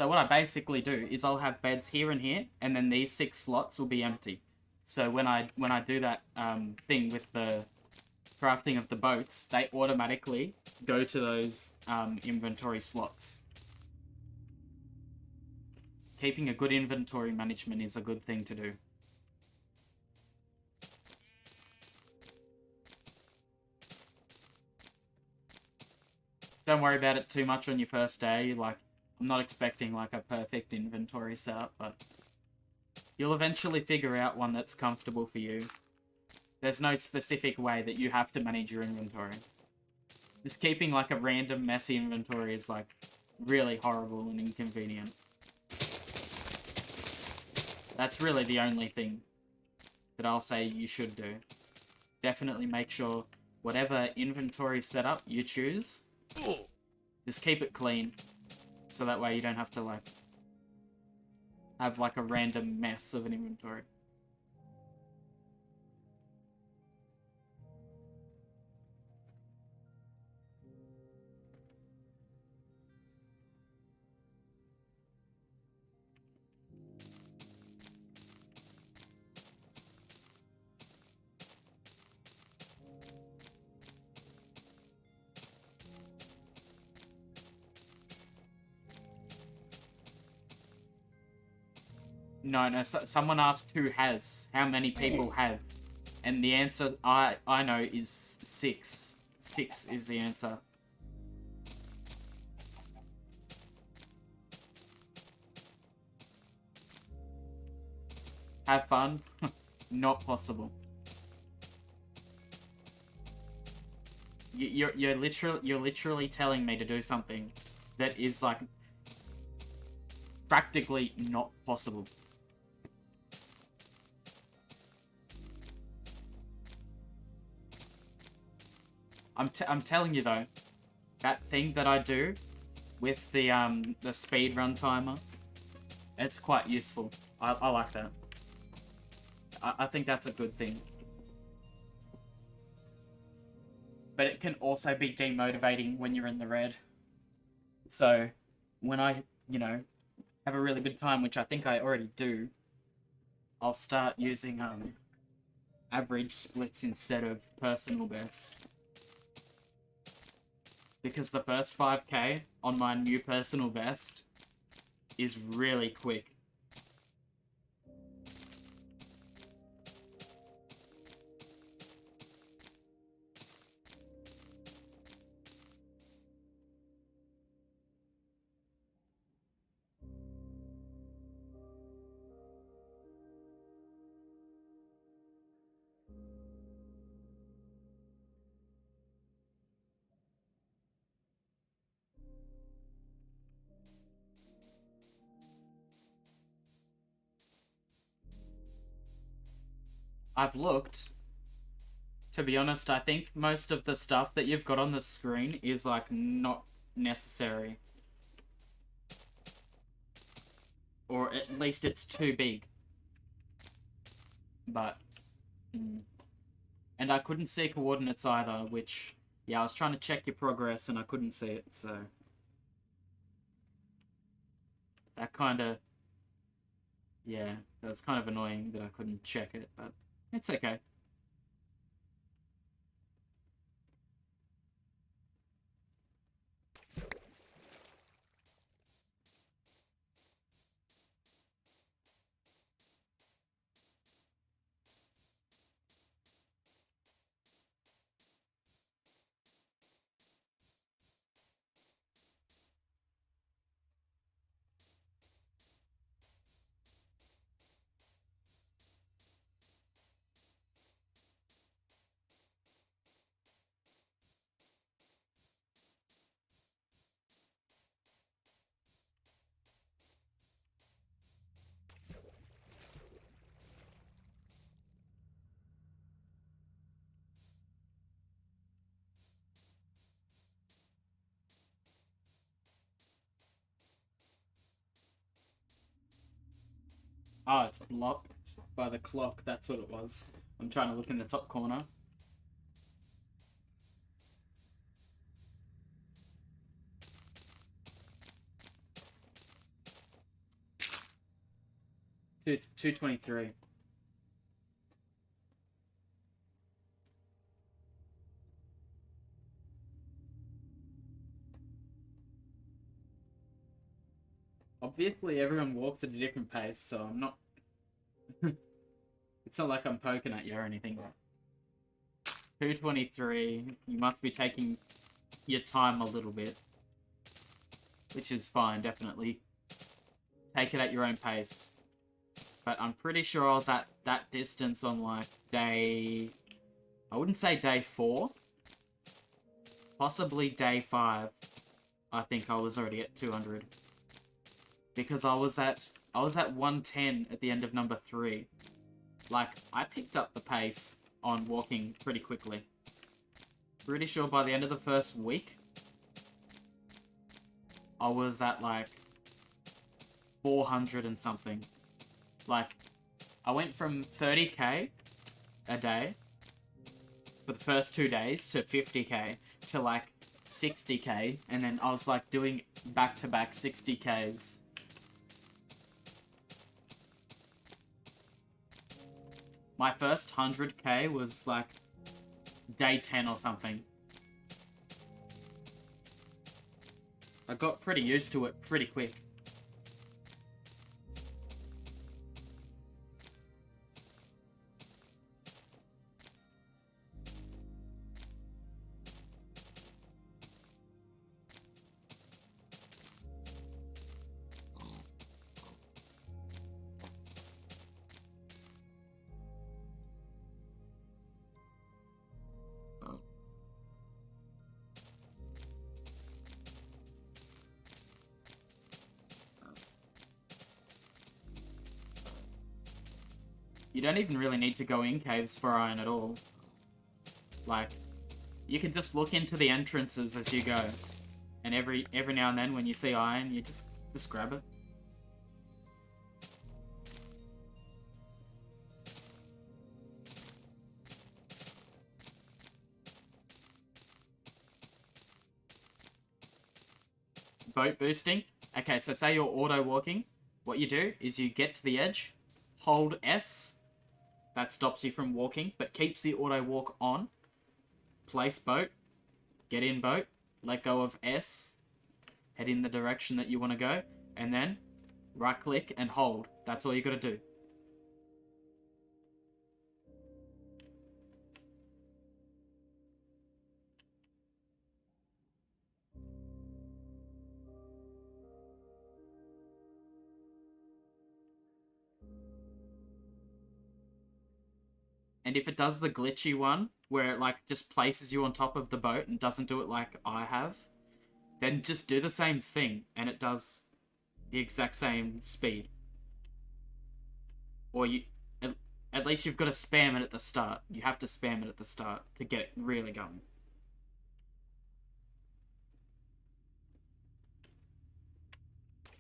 Speaker 1: So what I basically do is I'll have beds here and here, and then these 6 slots will be empty. So when I do that thing with the crafting of the boats, they automatically go to those inventory slots. Keeping a good inventory management is a good thing to do. Don't worry about it too much on your first day. Like, I'm not expecting like a perfect inventory setup, but you'll eventually figure out one that's comfortable for you. There's no specific way that you have to manage your inventory. Just keeping like a random messy inventory is like really horrible and inconvenient. That's really the only thing that I'll say you should do. Definitely make sure whatever inventory setup you choose, just keep it clean. So that way you don't have to like have like a random mess of an inventory. No, someone asked who has, how many people have, and the answer I know is 6. 6 is the answer. Have fun? Not possible. You're literally telling me to do something that is like practically not possible. I'm telling you though, that thing that I do with the speed run timer, it's quite useful. I like that. I think that's a good thing. But it can also be demotivating when you're in the red. So when I, you know, have a really good time, which I think I already do, I'll start using average splits instead of personal best. Because the first 5k on my new personal best is really quick. I've looked. To be honest, I think most of the stuff that you've got on the screen is like not necessary. Or at least it's too big. But and I couldn't see coordinates either, which yeah, I was trying to check your progress and I couldn't see it, so that kinda yeah, that was kind of annoying that I couldn't check it, but it's okay. Oh, it's blocked by the clock, that's what it was. I'm trying to look in the top corner. 223. Obviously, everyone walks at a different pace, so I'm not. It's not like I'm poking at you or anything. 223. You must be taking your time a little bit, which is fine, definitely. Take it at your own pace. But I'm pretty sure I was at that distance on like day... I wouldn't say day 4. Possibly day 5. I think I was already at 200. Because I was at 110 at the end of number 3. Like, I picked up the pace on walking pretty quickly. Pretty sure by the end of the first week, I was at like 400 and something. Like, I went from 30k a day for the first 2 days to 50k to like 60k, and then I was like doing back-to-back 60ks. My first 100k was like day 10 or something. I got pretty used to it pretty quick. You don't even really need to go in caves for iron at all. Like, you can just look into the entrances as you go. And every now and then when you see iron, you just grab it. Boat boosting. Okay, so say you're auto walking. What you do is you get to the edge, hold S. That stops you from walking, but keeps the auto walk on. Place boat. Get in boat. Let go of S. Head in the direction that you want to go. And then right click and hold. That's all you got to do. And if it does the glitchy one, where it like just places you on top of the boat and doesn't do it like I have, then just do the same thing and it does the exact same speed. Or you, at least you've got to spam it at the start. You have to spam it at the start to get it really going.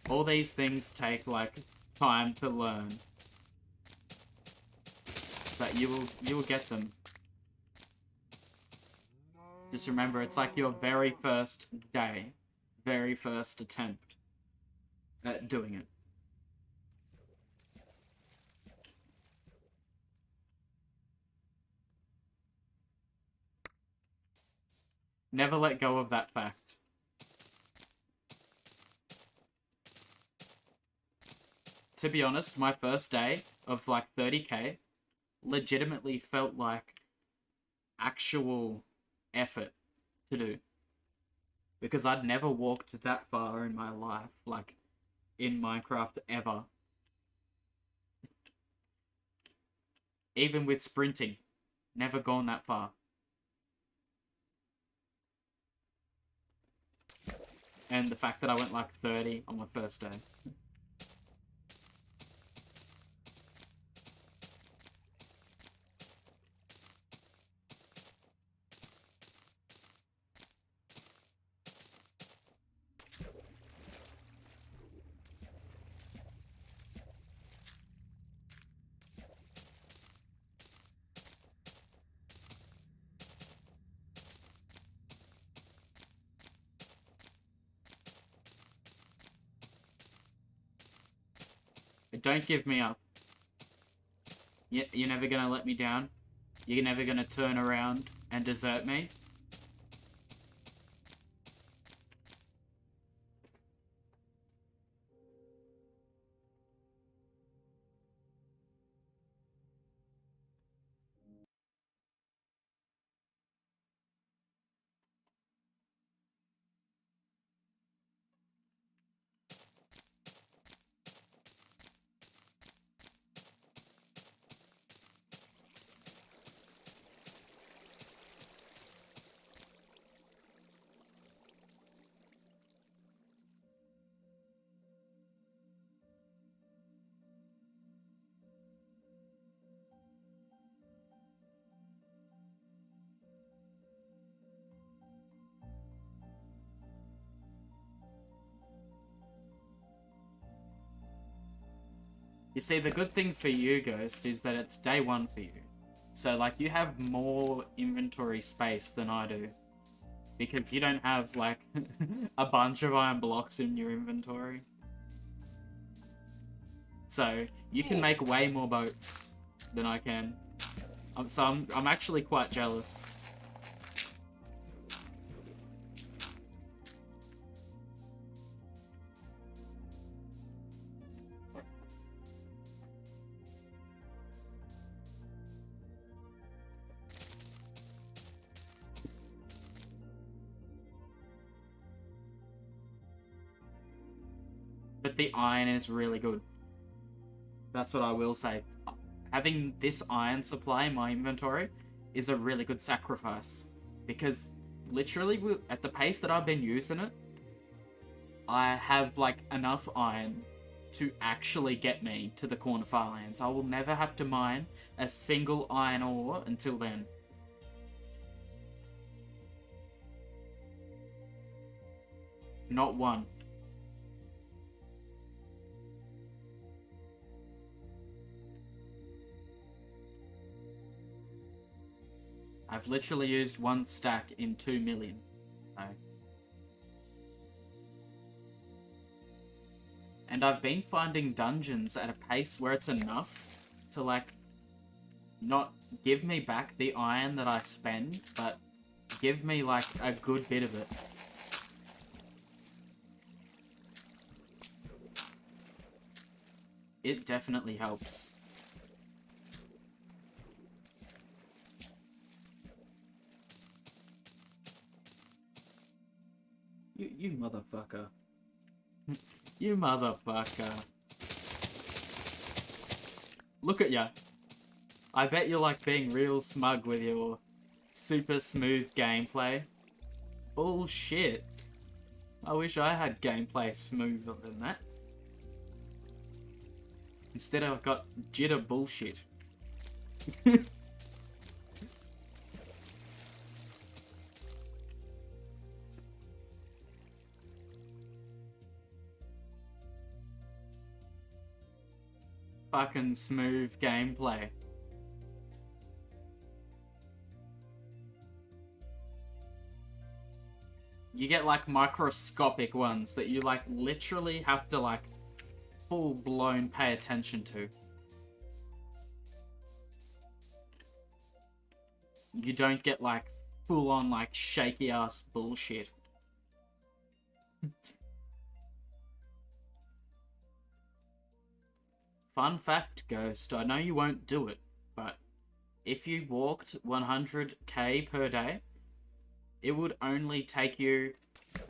Speaker 1: All these things take like time to learn. But you will get them. Just remember, it's like your very first day, very first attempt at doing it. Never let go of that fact. To be honest, my first day of like 30k legitimately felt like actual effort to do. Because I'd never walked that far in my life, like, in Minecraft ever. Even with sprinting, never gone that far. And the fact that I went like 30 on my first day. Don't give me up. You're never gonna let me down? You're never gonna turn around and desert me? You see, the good thing for you, Ghost, is that it's day one for you. So, like, you have more inventory space than I do. Because you don't have, like, a bunch of iron blocks in your inventory. So, you can make way more boats than I can. I'm actually quite jealous. But the iron is really good. That's what I will say. Having this iron supply in my inventory is a really good sacrifice. Because literally, at the pace that I've been using it, I have like enough iron to actually get me to the Corner Farlands. I will never have to mine a single iron ore until then. Not one. I've literally used one stack in 2 million. So. And I've been finding dungeons at a pace where it's enough to, like, not give me back the iron that I spend, but give me, like, a good bit of it. It definitely helps. You motherfucker. You motherfucker. Look at ya. I bet you're like being real smug with your super smooth gameplay. Bullshit. I wish I had gameplay smoother than that. Instead I've got jitter bullshit. Fucking smooth gameplay. You get like microscopic ones that you like literally have to like full blown pay attention to. You don't get like full on like shaky ass bullshit. Fun fact, Ghost, I know you won't do it, but if you walked 100k per day, it would only take you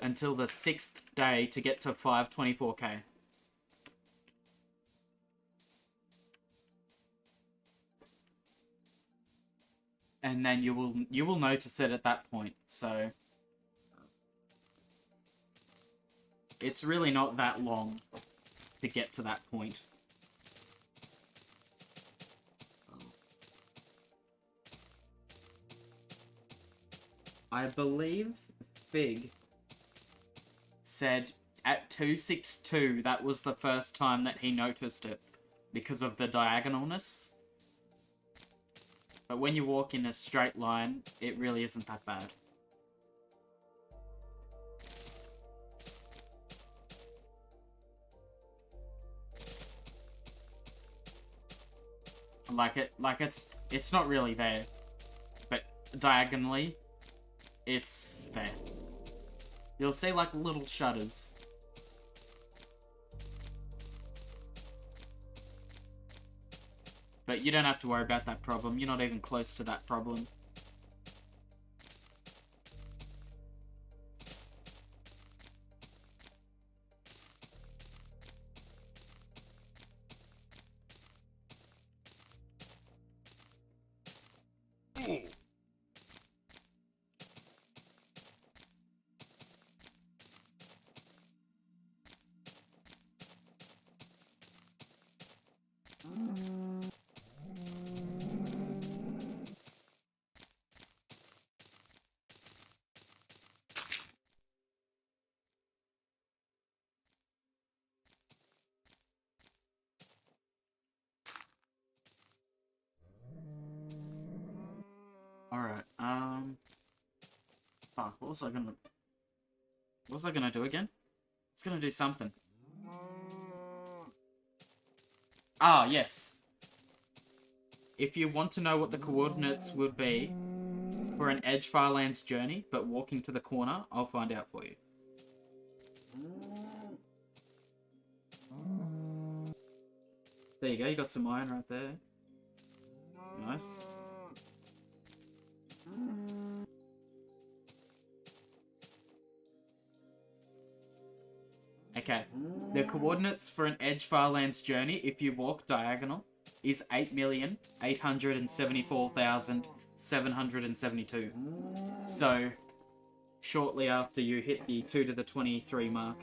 Speaker 1: until the 6th day to get to 524k. And then you will notice it at that point, so it's really not that long to get to that point. I believe Fig said at 262 that was the first time that he noticed it because of the diagonalness. But when you walk in a straight line, it really isn't that bad. It's not really there, but diagonally, it's there. You'll see like little shutters. But you don't have to worry about that problem. You're not even close to that problem. Alright, fuck, what was I gonna do again? It's gonna do something. Ah, yes. If you want to know what the coordinates would be for an Edge Firelands journey, but walking to the corner, I'll find out for you. There you go, you got some iron right there. Nice. Okay, the coordinates for an Edge Firelands journey, if you walk diagonal, is 8,874,772. So, shortly after you hit the 2 to the 23 mark.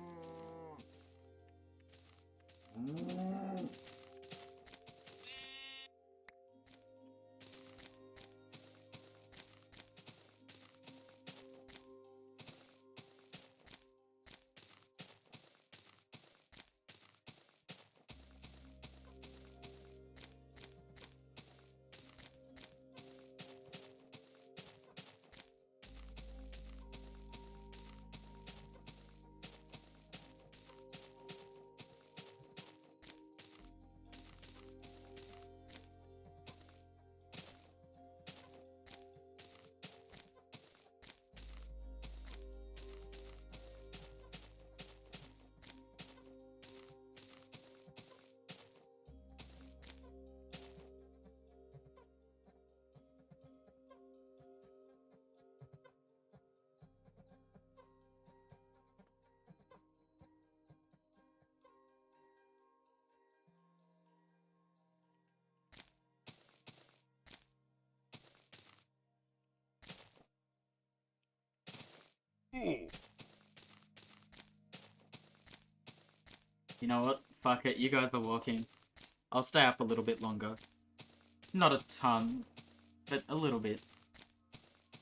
Speaker 1: You know what? Fuck it, you guys are walking. I'll stay up a little bit longer. Not a ton, but a little bit.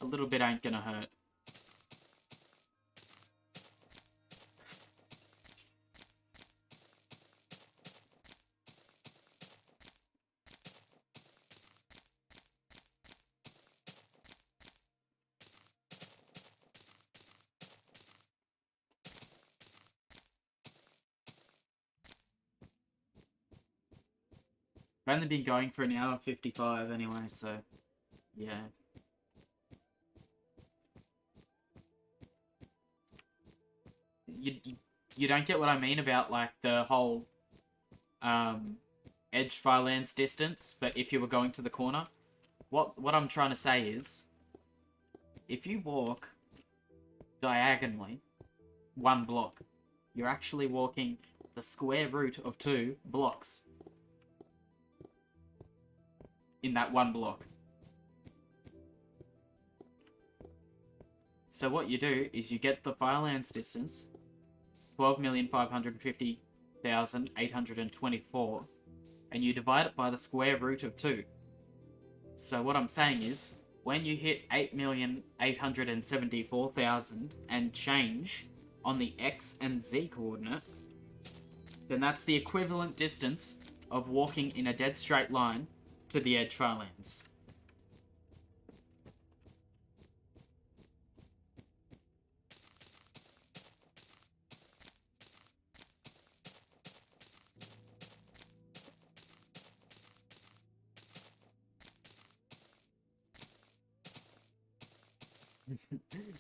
Speaker 1: A little bit ain't gonna hurt. I've only been going for an hour 55 anyway, so yeah. You don't get what I mean about like the whole Edge Firelands distance, but if you were going to the corner, what I'm trying to say is, if you walk diagonally 1 block, you're actually walking the square root of 2 blocks in that 1 block. So what you do is you get the Firelands distance, 12,550,824, and you divide it by the square root of 2. So what I'm saying is, when you hit 8,874,000 and change on the X and Z coordinate, then that's the equivalent distance of walking in a dead straight line to the Edge Firelands.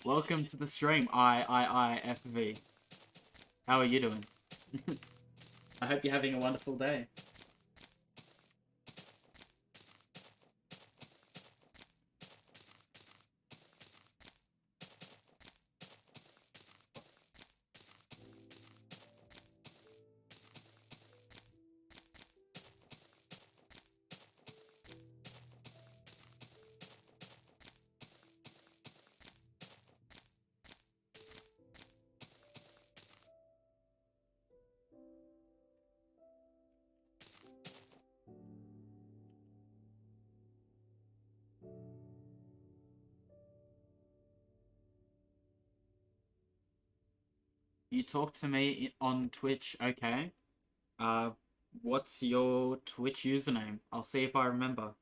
Speaker 1: Welcome to the stream, FV. How are you doing? I hope you're having a wonderful day. You talk to me on Twitch, okay? Uh, what's your Twitch username? I'll see if I remember.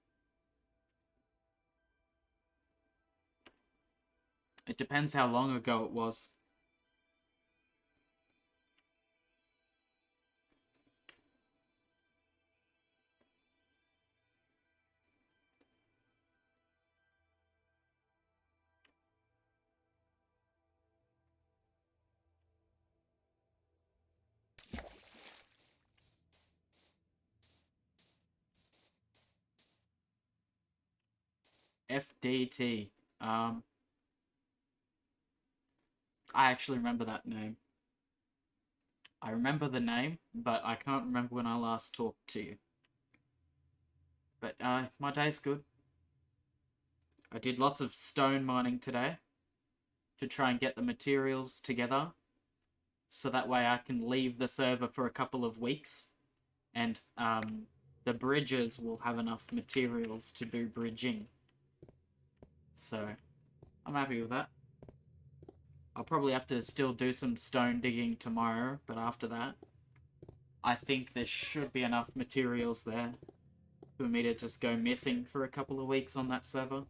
Speaker 1: It depends how long ago it was. FDT. I actually remember that name. I remember the name, but I can't remember when I last talked to you. But my day's good. I did lots of stone mining today to try and get the materials together, so that way I can leave the server for a couple of weeks, and the bridges will have enough materials to do bridging. So I'm happy with that. I'll probably have to still do some stone digging tomorrow, but after that, I think there should be enough materials there for me to just go missing for a couple of weeks on that server.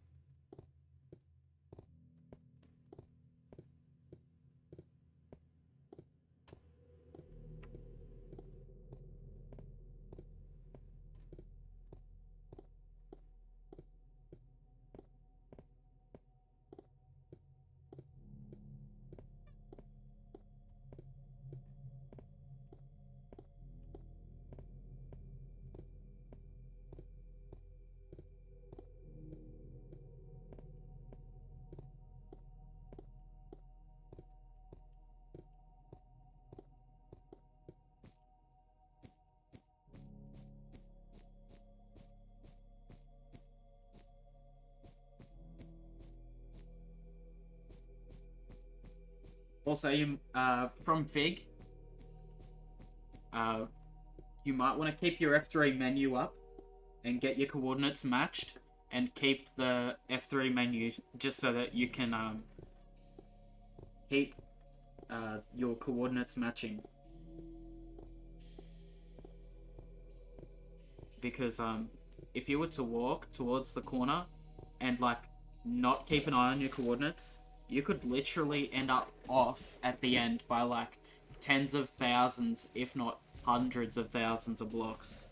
Speaker 1: Also, you from Fig, you might want to keep your F3 menu up and get your coordinates matched, and keep the F3 menu just so that you can keep your coordinates matching. Because if you were to walk towards the corner and like not keep an eye on your coordinates, you could literally end up off at the end by like tens of thousands, if not hundreds of thousands of blocks.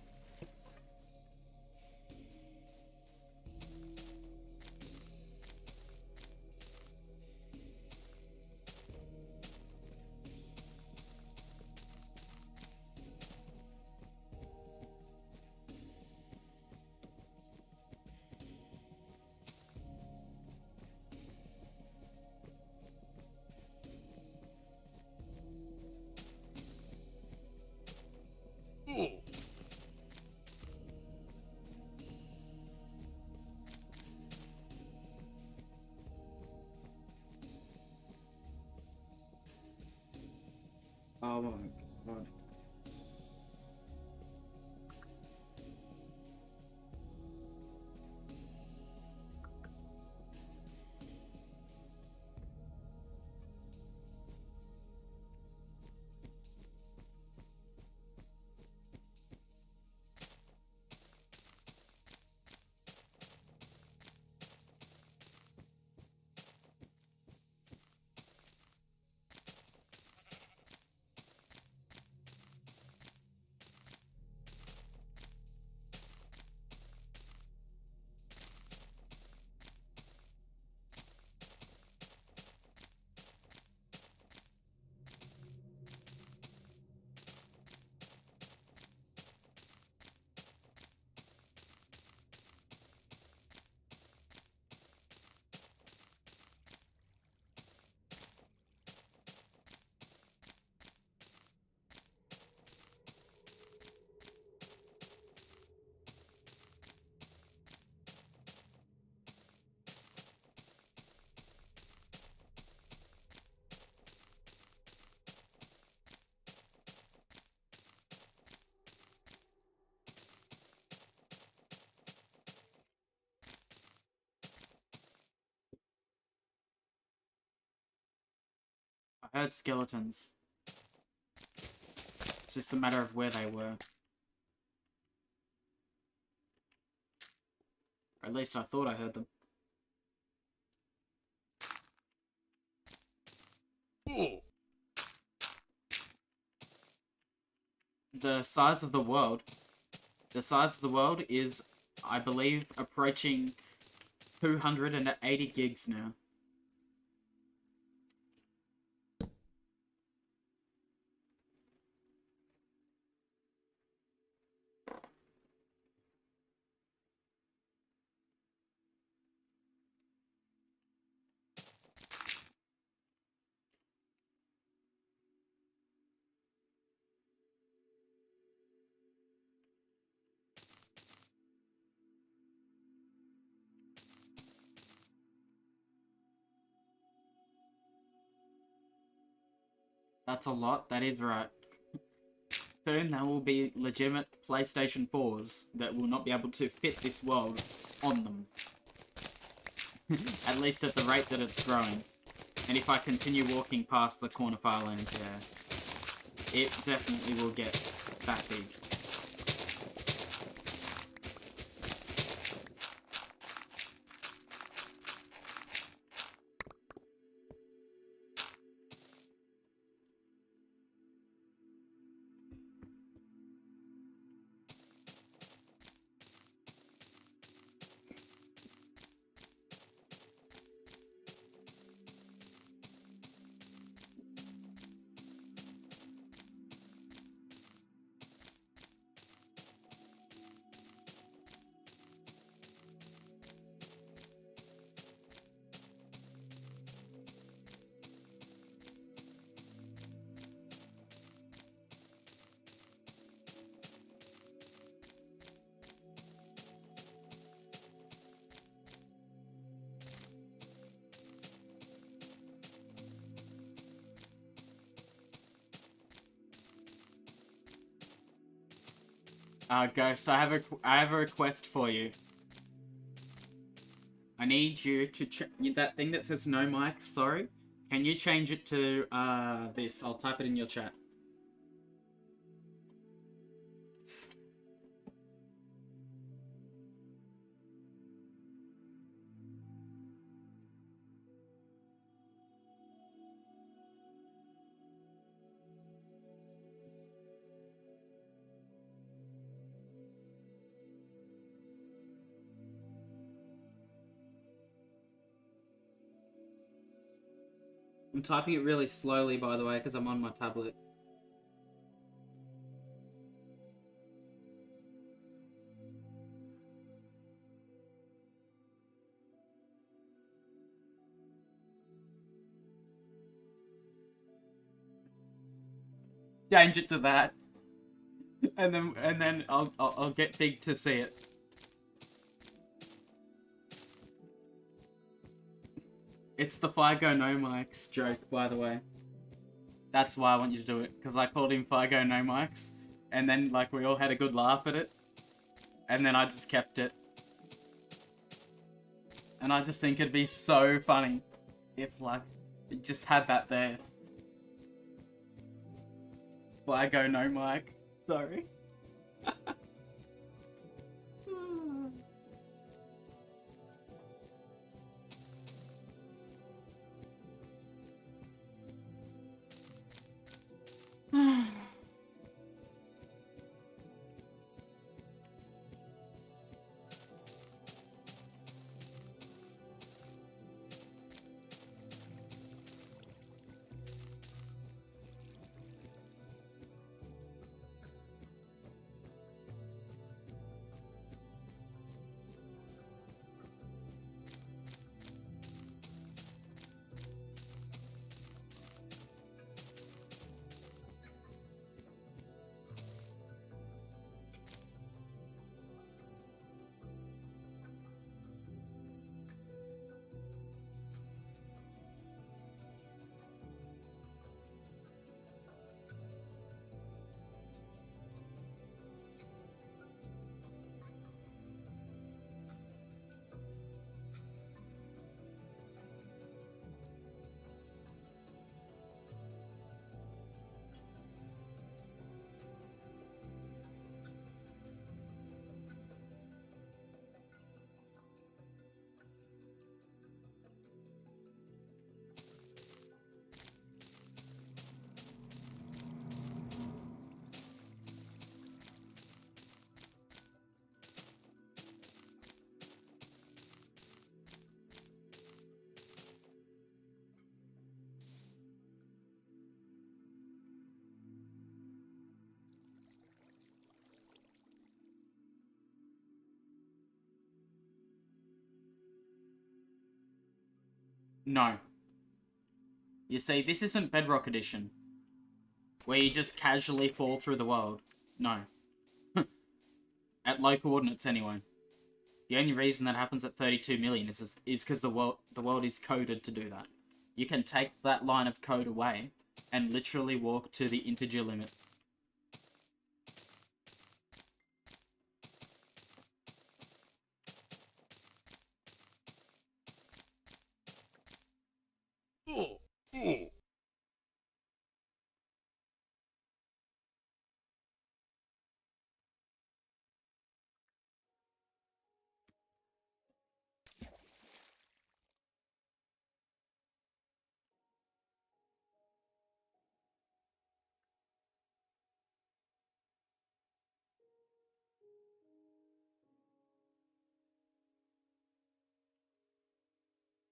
Speaker 1: Oh my god. I heard skeletons. It's just a matter of where they were. Or at least I thought I heard them. The size of the world. The size of the world is, I believe, approaching 280 gigs now. That's a lot, that is right. Soon there will be legitimate PlayStation 4s that will not be able to fit this world on them. At least at the rate that it's growing. And if I continue walking past the corner firelands, yeah, it definitely will get that big. Ghost, I have a request for you. I need you to that thing that says no mic, sorry. Can you change it to this? I'll type it in your chat. I'm typing it really slowly, by the way, because I'm on my tablet. Change it to that, and then I'll get Big to see it. It's the Figo no mics joke, by the way. That's why I want you to do it, because I called him Figo no mics, and then like we all had a good laugh at it, and then I just kept it. And I just think it'd be so funny if like it just had that there. Figo no mic. Sorry. No. You see, this isn't Bedrock Edition, where you just casually fall through the world. No. At low coordinates, anyway. The only reason that happens at 32 million is because the world is coded to do that. You can take that line of code away and literally walk to the integer limit.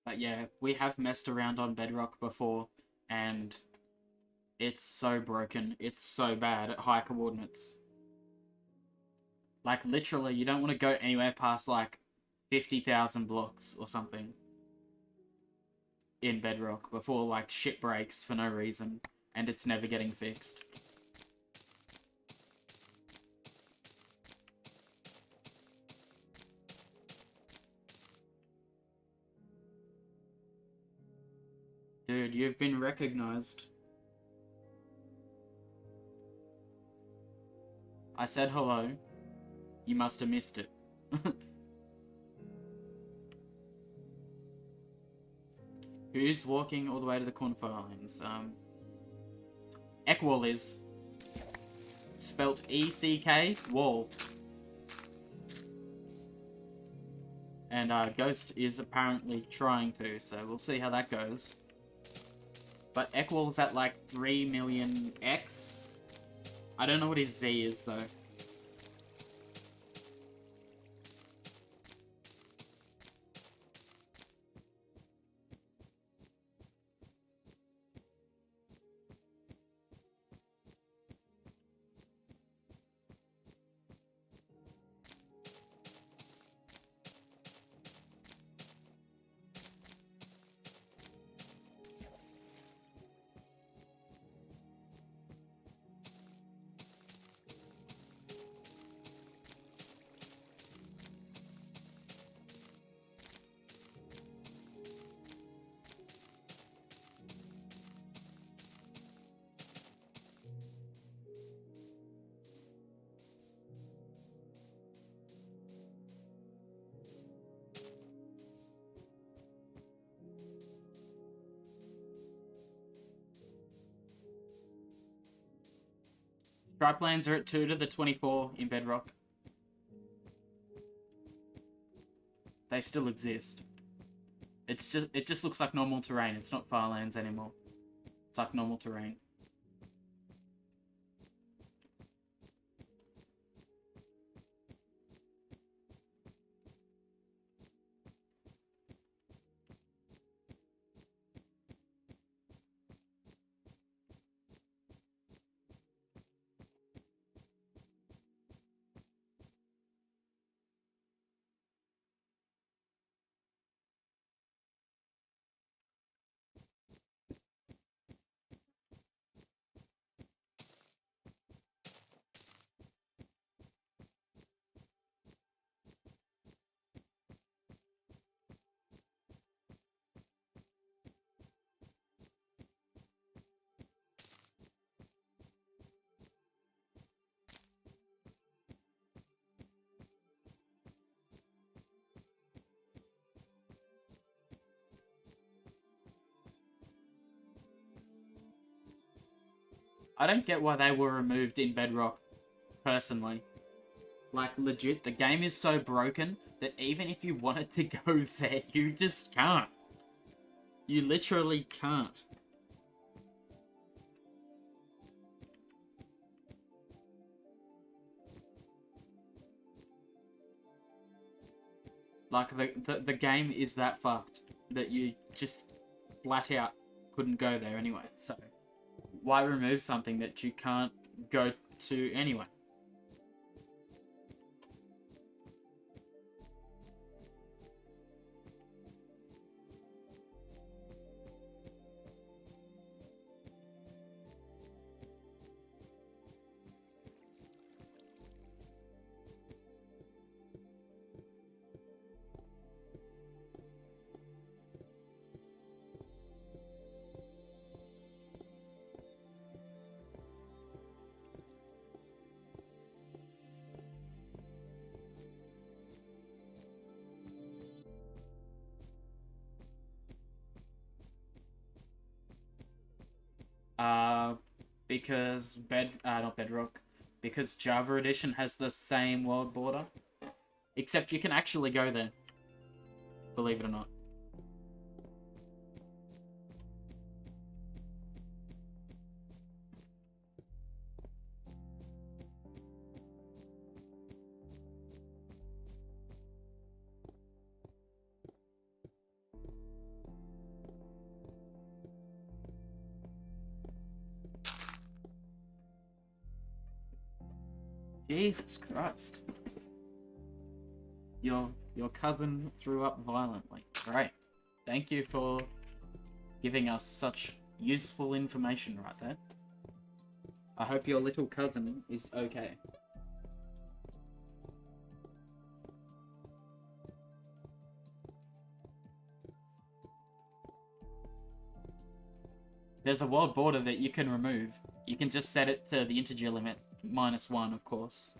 Speaker 1: But yeah, we have messed around on Bedrock before, and it's so broken. It's so bad at high coordinates. Like, literally, you don't want to go anywhere past, like, 50,000 blocks or something in Bedrock before, like, shit breaks for no reason, and it's never getting fixed. Dude, you've been recognized. I said hello. You must have missed it. Who's walking all the way to the cornflower lines? Ekwall is. Spelt E-C-K, wall. And Ghost is apparently trying to, so we'll see how that goes. But Ekwall's at like 3 million X. I don't know what his Z is though. Triplanes are at 2 to the 24 in Bedrock. They still exist. It just looks like normal terrain. It's not Farlands anymore. It's like normal terrain. I don't get why they were removed in Bedrock, personally. Like, legit, the game is so broken that even if you wanted to go there, you just can't. You literally can't. Like, the game is that fucked that you just flat out couldn't go there anyway. So, why remove something that you can't go to anyway? because not Bedrock, because Java Edition has the same world border, except you can actually go there, believe it or not. Jesus Christ. Your cousin threw up violently. Great. Thank you for giving us such useful information right there. I hope your little cousin is okay. There's a world border that you can remove. You can just set it to the integer limit, -1, of course.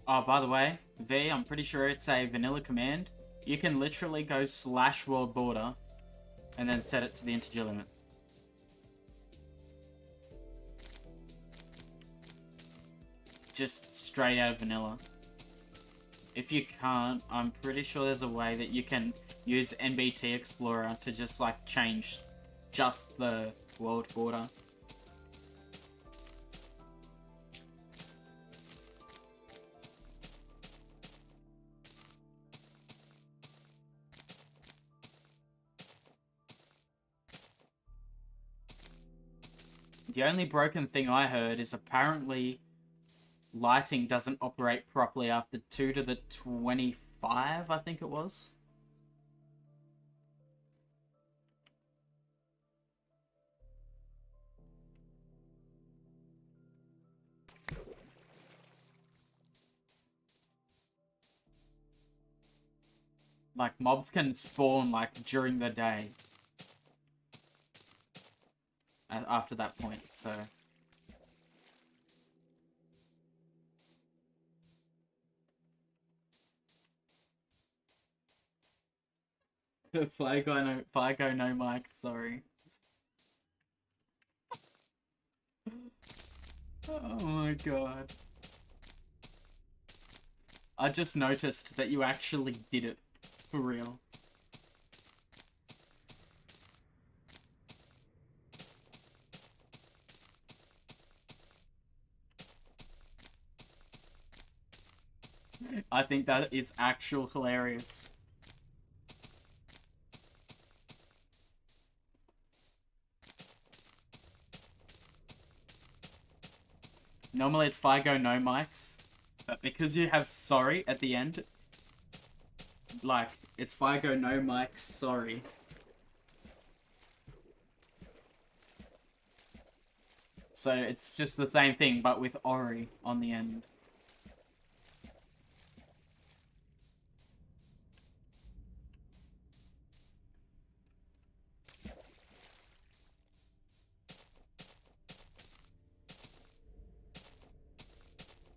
Speaker 1: Oh, by the way, V, I'm pretty sure it's a vanilla command. You can literally go /world border and then set it to the integer limit. Just straight out of vanilla. If you can't, I'm pretty sure there's a way that you can use NBT Explorer to just like change just the world border. The only broken thing I heard is apparently lighting doesn't operate properly after 2 to the 25, I think it was. Like, mobs can spawn, like, during the day. After that point, so... Flygo no mic, sorry. Oh my god. I just noticed that you actually did it. For real. I think that is actual hilarious. Normally it's Figo no mics, but because you have sorry at the end, like, it's Figo no mics, sorry. So it's just the same thing, but with Ori on the end.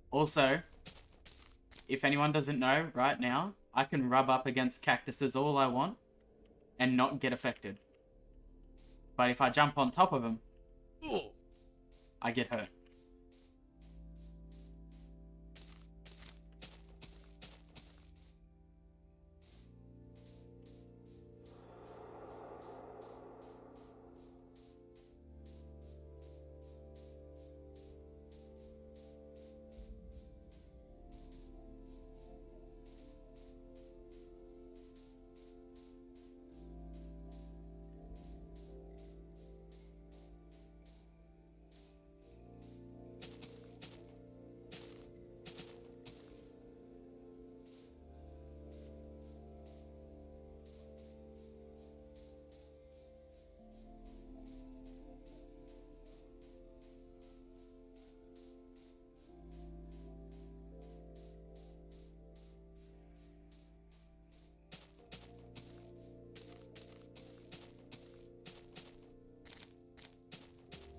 Speaker 1: Also, if anyone doesn't know, right now, I can rub up against cactuses all I want and not get affected. But if I jump on top of them, I get hurt.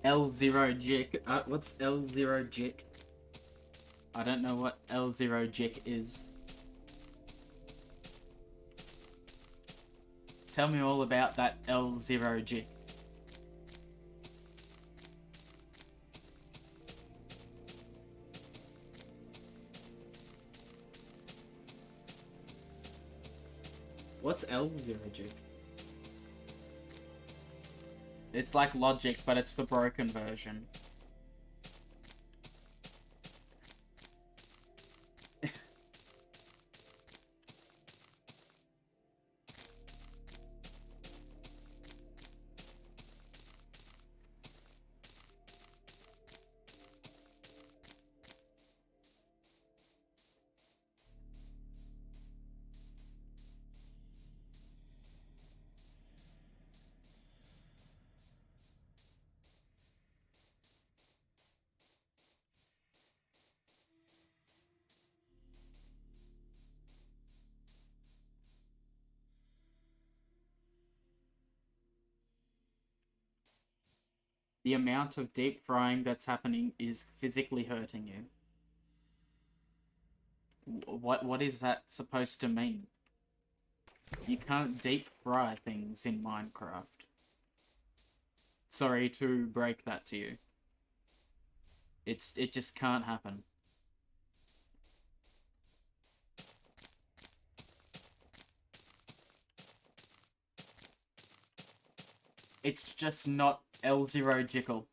Speaker 1: L0 Jick. What's L0 Jick? I don't know what L0 Jick is. Tell me all about that L0 Jick. What's L0 Jick? It's like Logic, but it's the broken version. The amount of deep frying that's happening is physically hurting you. What is that supposed to mean? You can't deep fry things in Minecraft. Sorry to break that to you. It just can't happen. It's just not L0 Jickle.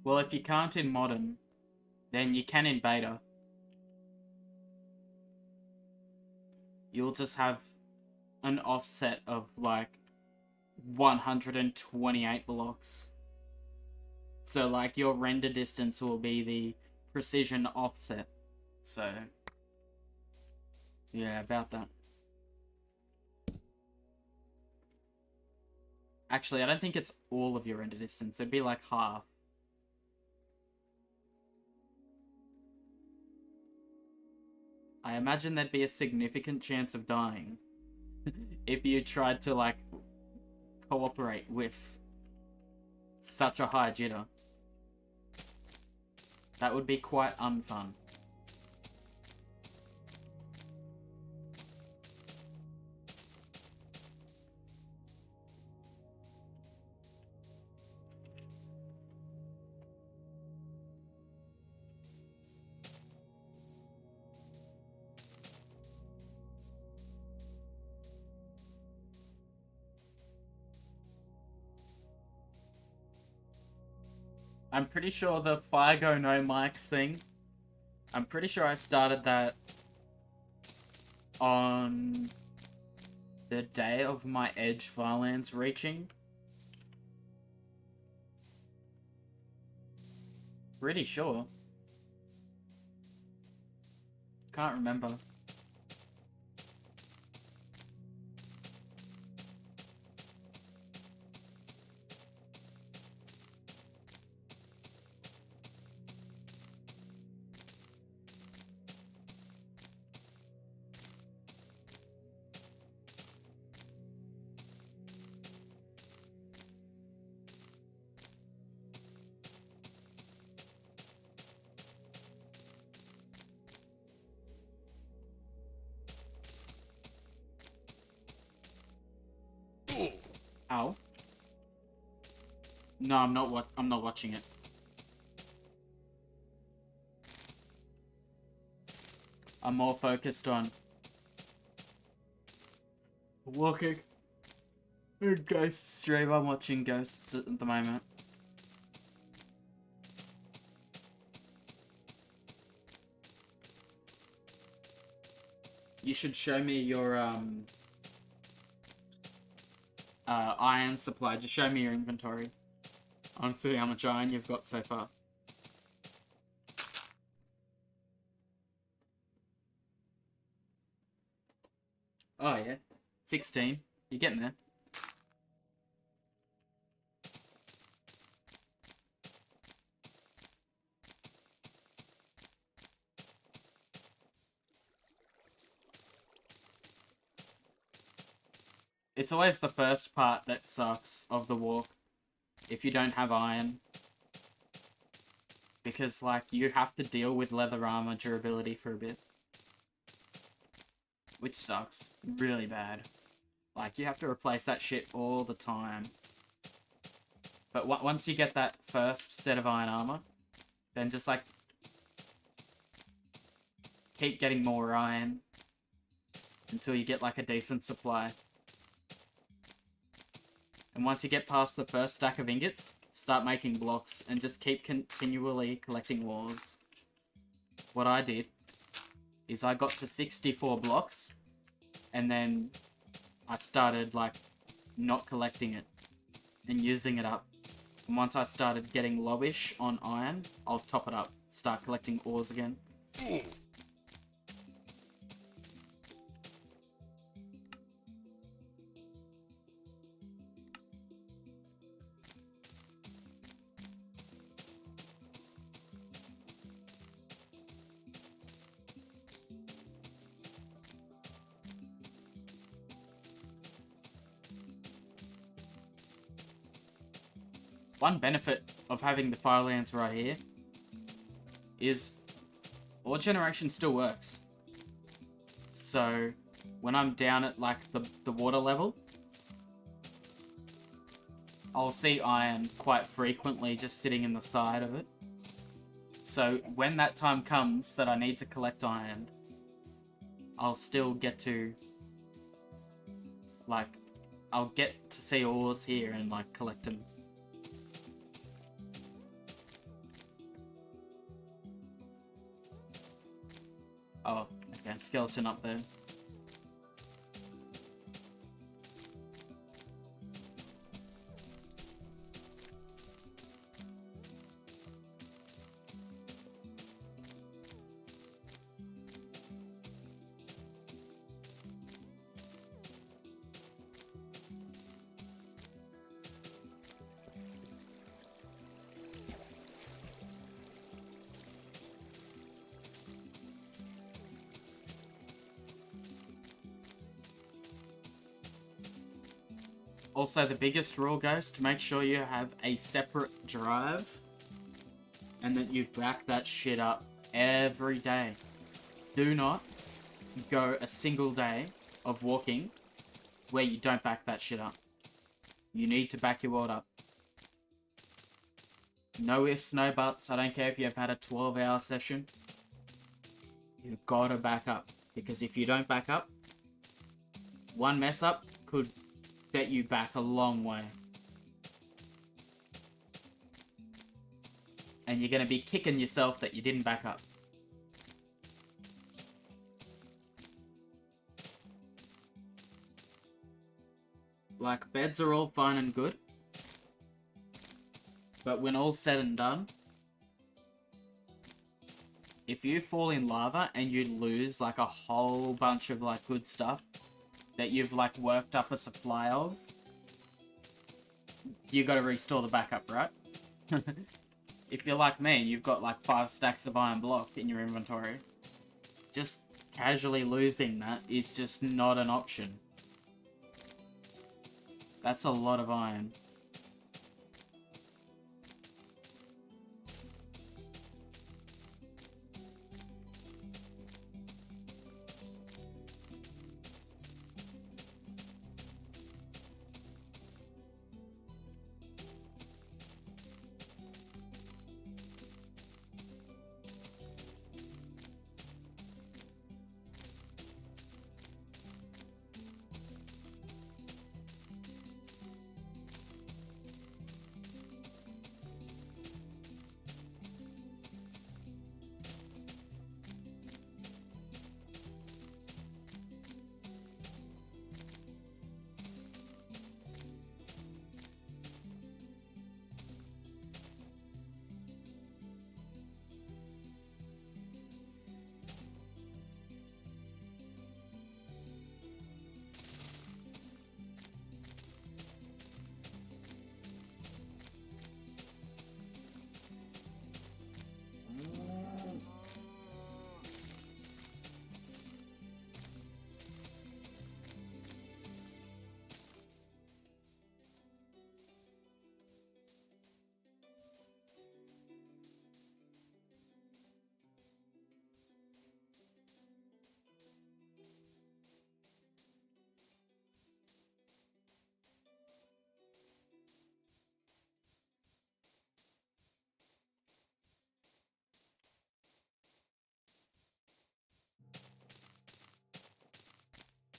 Speaker 1: Well, if you can't in modern, then you can in beta. You'll just have an offset of like 128 blocks. So like your render distance will be the precision offset. So yeah, about that. Actually, I don't think it's all of your render distance. It'd be like half. I imagine there'd be a significant chance of dying if you tried to, like, cooperate with such a high jitter. That would be quite unfun. I'm pretty sure the Fire Go No Mics thing, I'm pretty sure I started that on the day of my Edge Farlands reaching. Pretty sure. Can't remember. Ow. No, I'm not watching it. I'm more focused on walking. Ghost stream. I'm watching Ghosts at the moment. You should show me your iron supply. Just show me your inventory. I want to see how much iron you've got so far. Oh yeah, 16. You're getting there. It's always the first part that sucks of the walk, if you don't have iron. Because, like, you have to deal with leather armor durability for a bit. Which sucks. Really bad. Like, you have to replace that shit all the time. But once you get that first set of iron armor, then just, like, keep getting more iron until you get, like, a decent supply. And once you get past the first stack of ingots, start making blocks and just keep continually collecting ores. What I did is I got to 64 blocks and then I started like not collecting it and using it up. And once I started getting lowish on iron, I'll top it up, start collecting ores again. One benefit of having the Firelands right here is ore generation still works. So when I'm down at like the water level, I'll see iron quite frequently just sitting in the side of it. So when that time comes that I need to collect iron, I'll still get to, like, I'll get to see ores here and like collect them. Oh, okay, skeleton up there. Also, the biggest rule, guys, to make sure you have a separate drive and that you back that shit up every day. Do not go a single day of walking where you don't back that shit up. You need to back your world up. No ifs, no buts. I don't care if you've had a 12-hour session. You've got to back up. Because if you don't back up, one mess up could set you back a long way. and you're going to be kicking yourself that you didn't back up. Like, beds are all fine and good, but when all's said and done, if you fall in lava and you lose, like, a whole bunch of, like, good stuff that you've, like, worked up a supply of, you gotta restore the backup, right? If you're like me and you've got, like, 5 stacks of iron block in your inventory, just casually losing that is just not an option. That's a lot of iron.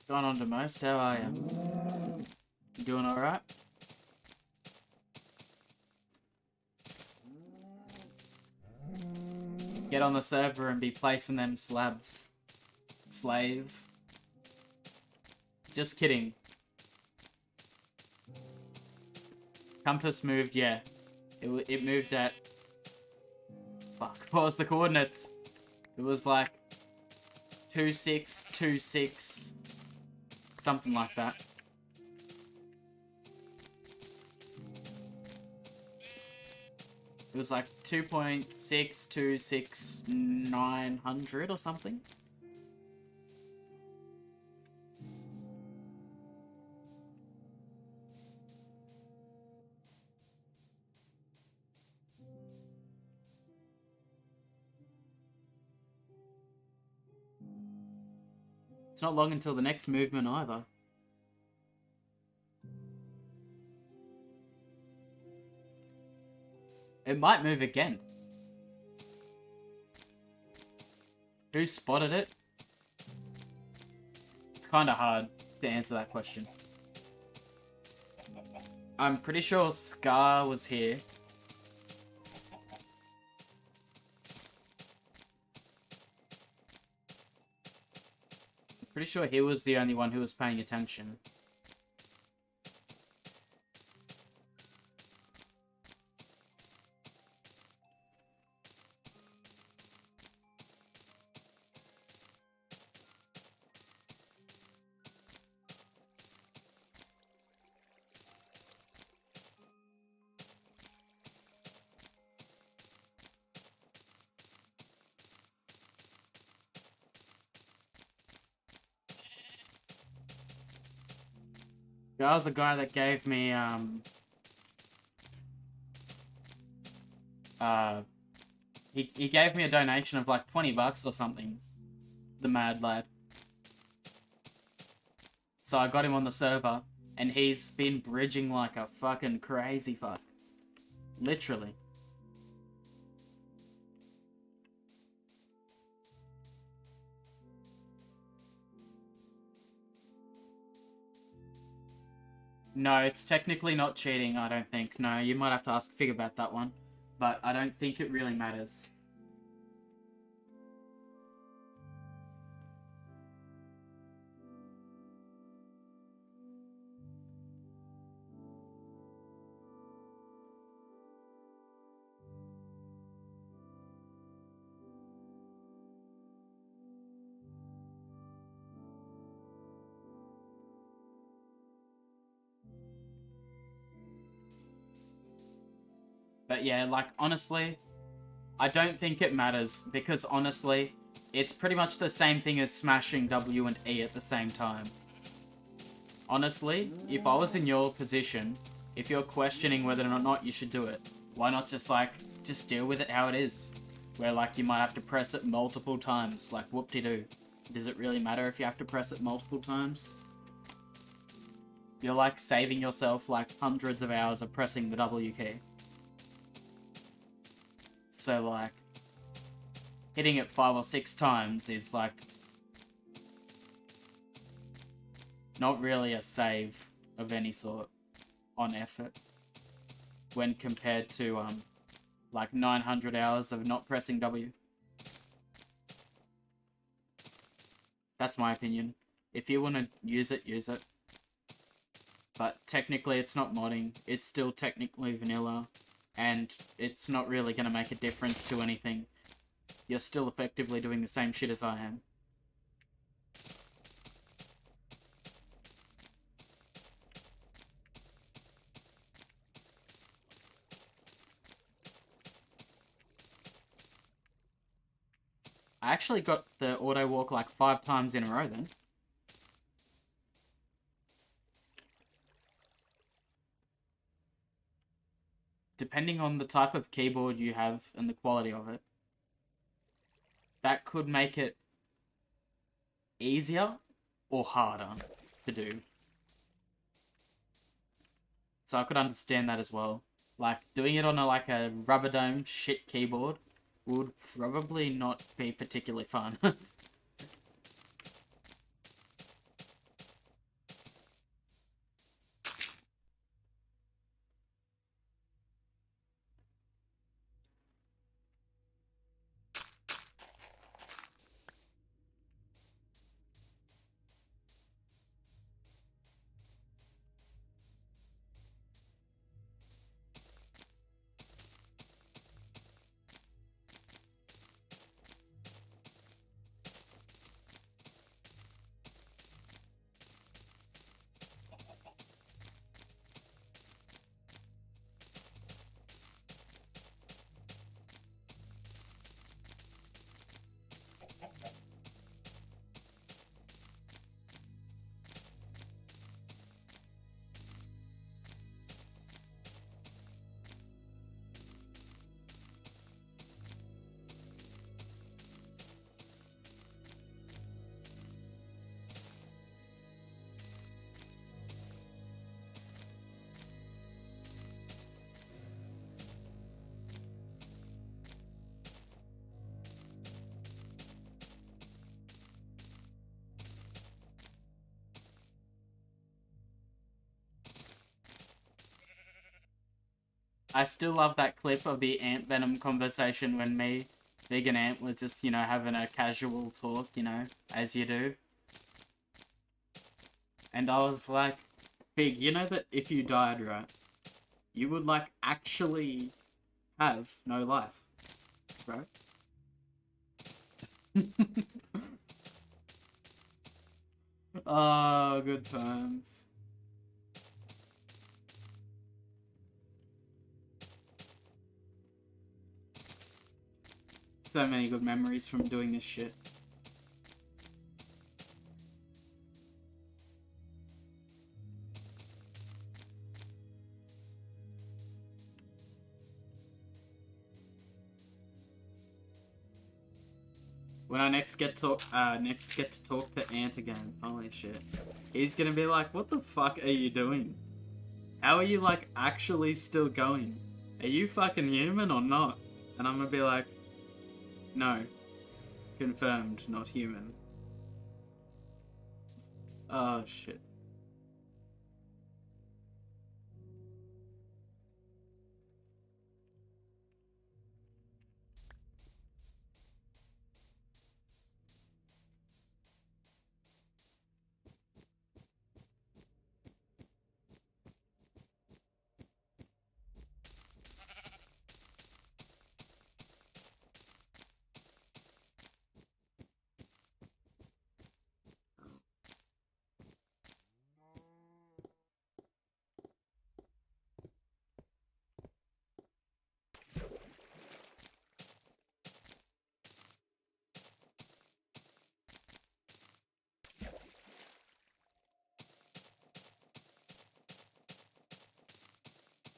Speaker 1: Going on to most, how are you? You doing alright? Get on the server and be placing them slabs. Slave. Just kidding. Compass moved, yeah. It moved at... Fuck, what was the coordinates? It was like... 2626... Something like that. It was like 2.626900 or something. It's not long until the next movement either. It might move again. Who spotted it? It's kind of hard to answer that question. I'm pretty sure Scar was here. I'm pretty sure he was the only one who was paying attention. That was the guy that gave me, he gave me a donation of like 20 bucks or something. The mad lad. So I got him on the server, and he's been bridging like a fucking crazy fuck. Literally. No, it's technically not cheating, I don't think. No, you might have to ask Fig about that one. but I don't think it really matters. But yeah, like, honestly, I don't think it matters, because honestly, it's pretty much the same thing as smashing W and E at the same time. Honestly, if I was in your position, if you're questioning whether or not you should do it, why not just deal with it how it is? Where, like, you might have to press it multiple times, like, whoop-de-doo. Does it really matter if you have to press it multiple times? You're, like, saving yourself, like, hundreds of hours of pressing the W key. So, like, hitting it 5 or 6 times is, like, not really a save of any sort on effort when compared to, like, 900 hours of not pressing W. That's my opinion. If you want to use it, use it. But technically it's not modding. It's still technically vanilla. And it's not really going to make a difference to anything. You're still effectively doing the same shit as I am. I actually got the auto walk like 5 times in a row then. Depending on the type of keyboard you have and the quality of it, that could make it easier or harder to do. So I could understand that as well. Like, doing it on a rubber dome shit keyboard would probably not be particularly fun. I still love that clip of the Ant Venom conversation when me, Vegan Ant, was just, having a casual talk, as you do. And I was like, Big, you know that if you died, right, you would, like, actually have no life, right? Oh, good times. So many good memories from doing this shit. When I next get to talk to Ant again, holy shit, he's gonna be like, "What the fuck are you doing? How are you like actually still going? Are you fucking human or not?" And I'm gonna be like, "No, confirmed, not human." Oh shit.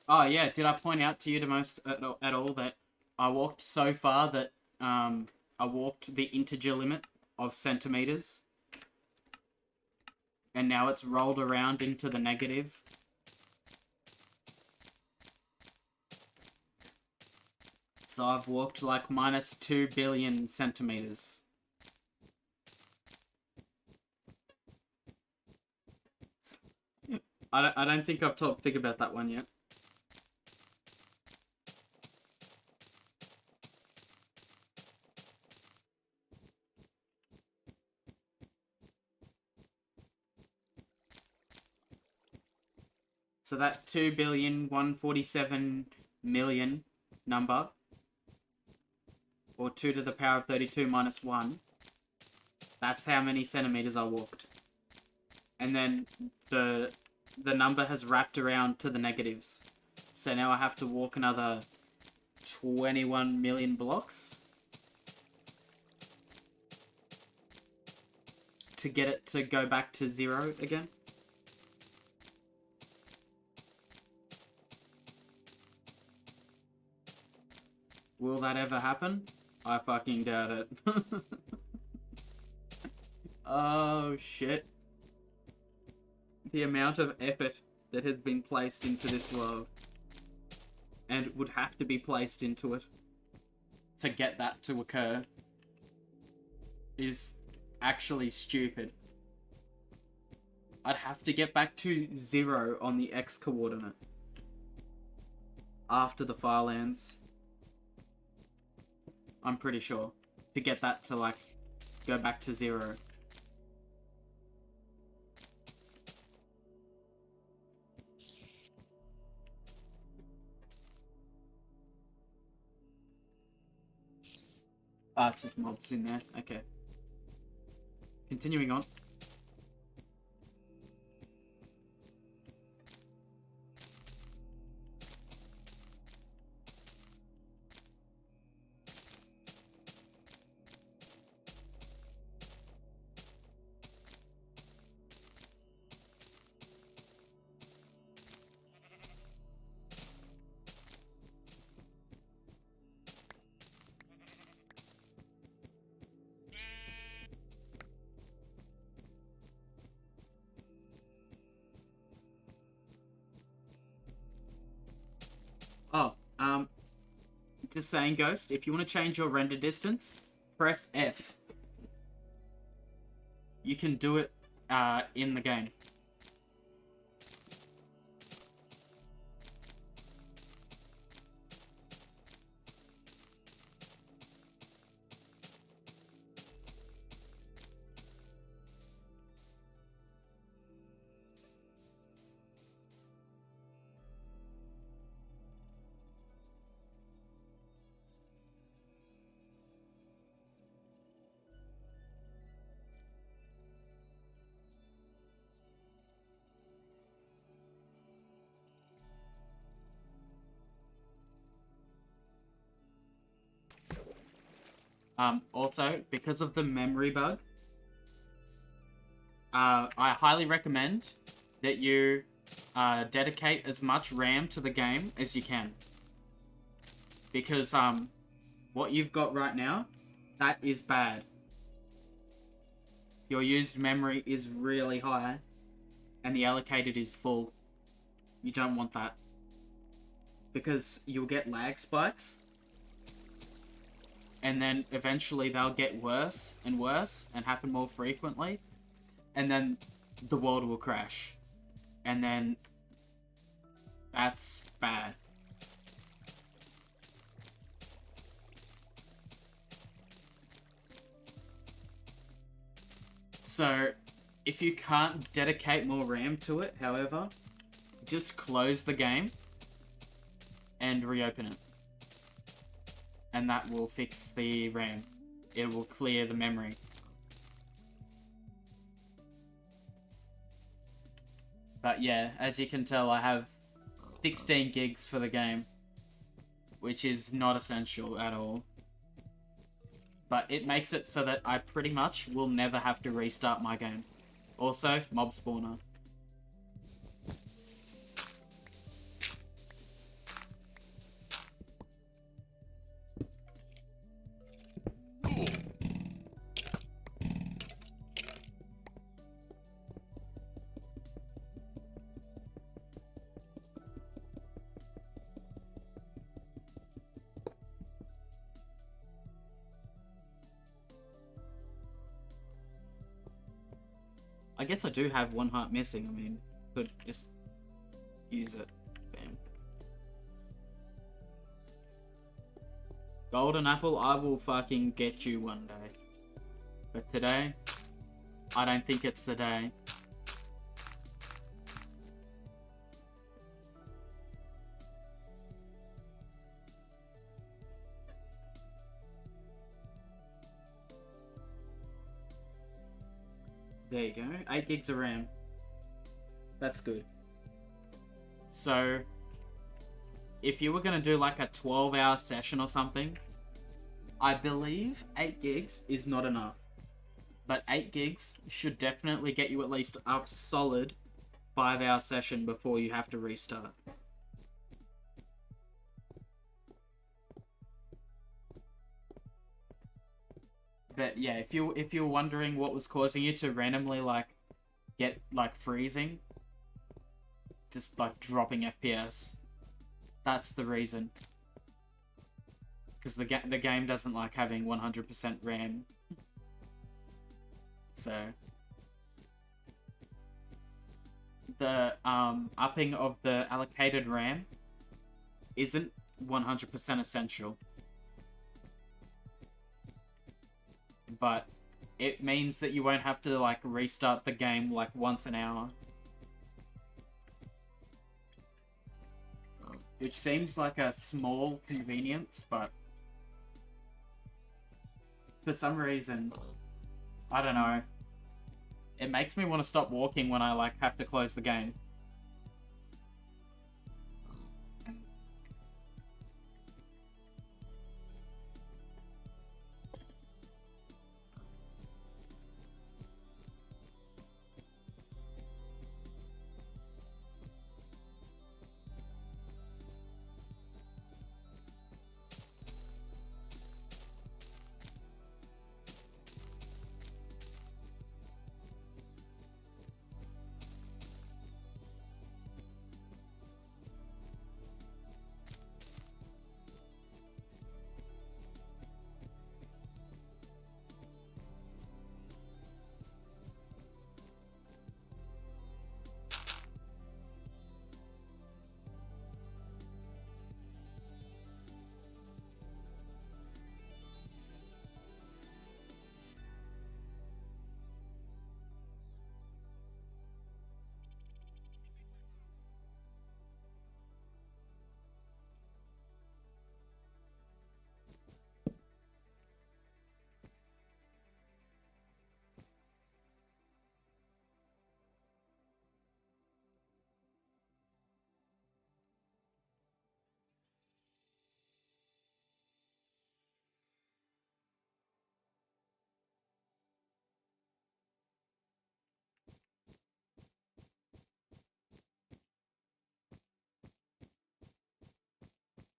Speaker 1: Oh yeah, did I point out to you the most at all that I walked so far that I walked the integer limit of centimeters, and now it's rolled around into the negative. So I've walked like minus 2 billion centimeters. I don't think I've told Fig about that one yet. So that 2,147,000,000 number, or 2 to the power of 32 minus 1, that's how many centimeters I walked. And then the number has wrapped around to the negatives. So now I have to walk another 21 million blocks to get it to go back to 0 again. Will that ever happen? I fucking doubt it. Oh shit. The amount of effort that has been placed into this world, and would have to be placed into it to get that to occur, is actually stupid. I'd have to get back to 0 on the X coordinate after the file ends. I'm pretty sure. To get that to, like, go back to 0. Ah, it's just mobs in there. Okay. Continuing on. Oh, just saying, Ghost, if you want to change your render distance, press F. You can do it in the game. Also, because of the memory bug, I highly recommend that you dedicate as much RAM to the game as you can. Because what you've got right now, that is bad. Your used memory is really high, and the allocated is full. You don't want that. Because you'll get lag spikes, and then eventually they'll get worse and worse and happen more frequently, and then the world will crash. And then that's bad. So, if you can't dedicate more RAM to it, however, just close the game and reopen it. And that will fix the RAM. It will clear the memory. But yeah, as you can tell, I have 16 gigs for the game, which is not essential at all. But it makes it so that I pretty much will never have to restart my game. Also, mob spawner. I guess I do have 1 heart missing. I mean, could just use it. Bam. Golden apple, I will fucking get you one day. But today, I don't think it's the day. There you go, 8 gigs of RAM. That's good. So, if you were going to do like a 12-hour session or something, I believe 8 gigs is not enough. But 8 gigs should definitely get you at least a solid 5-hour session before you have to restart. But yeah, if you're wondering what was causing you to randomly like get like freezing, just like dropping FPS, that's the reason. Because the game doesn't like having 100% RAM. So the upping of the allocated RAM isn't 100% essential. But it means that you won't have to like restart the game like once an hour. Which seems like a small convenience, but for some reason, I don't know, it makes me want to stop walking when I like have to close the game.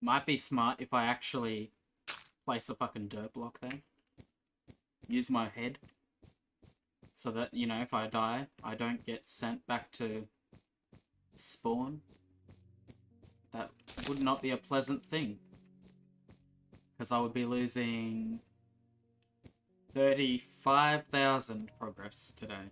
Speaker 1: Might be smart if I actually place a fucking dirt block there. Use my head. So that, you know, if I die, I don't get sent back to spawn. That would not be a pleasant thing. Because I would be losing 35,000 progress today.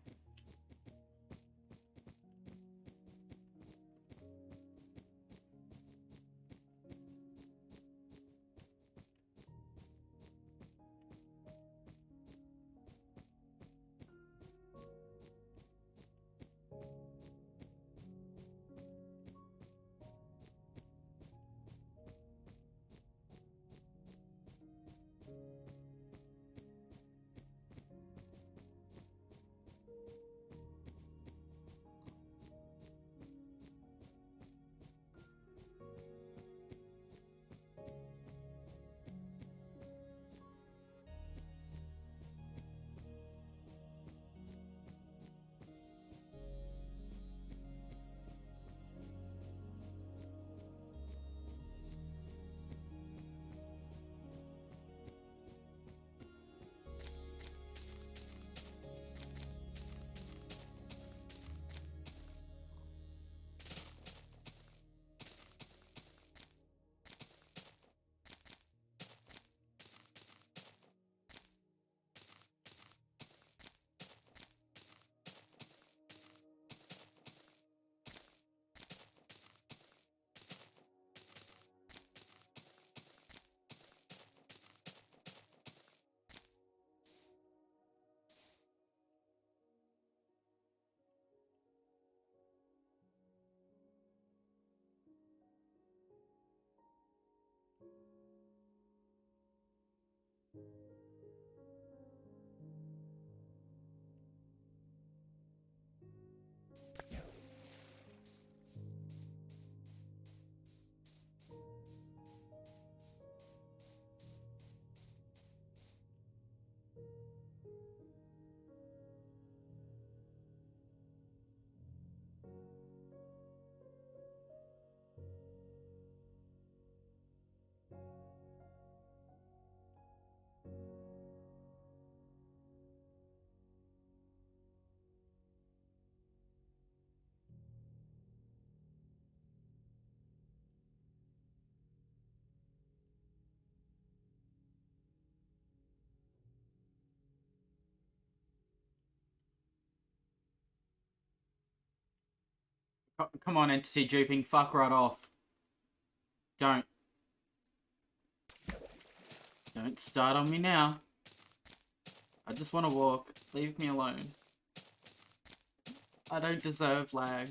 Speaker 1: Come on, entity duping. Fuck right off. Don't. Don't start on me now. I just want to walk. Leave me alone. I don't deserve lag.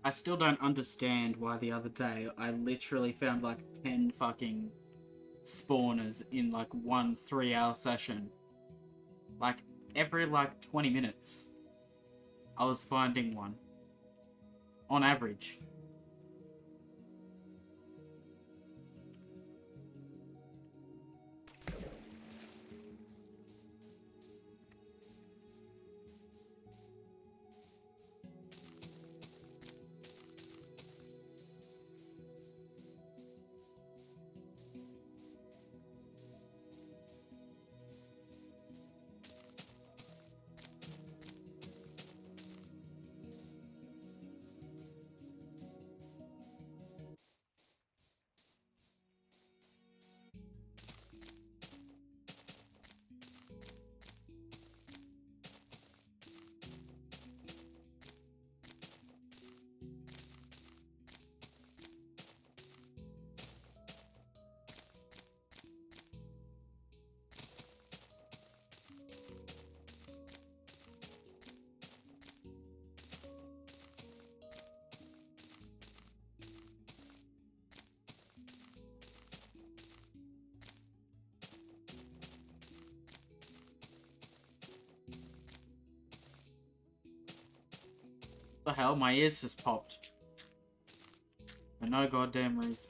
Speaker 1: I still don't understand why the other day I literally found like 10 fucking spawners in like one 3-hour session. Like every like 20 minutes, I was finding one. On average. The hell? My ears just popped. For no goddamn reason.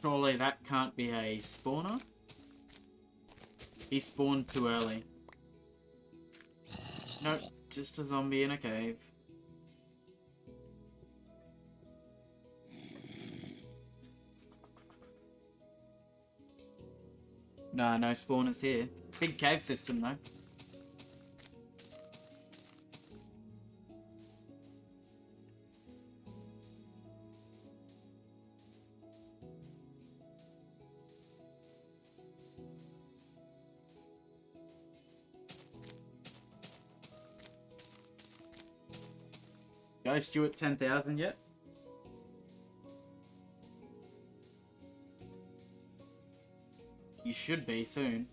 Speaker 1: Surely that can't be a spawner? He spawned too early. Nope, just a zombie in a cave. No, no spawners here. Big cave system though. Ghost, you at 10,000 yet? You should be soon.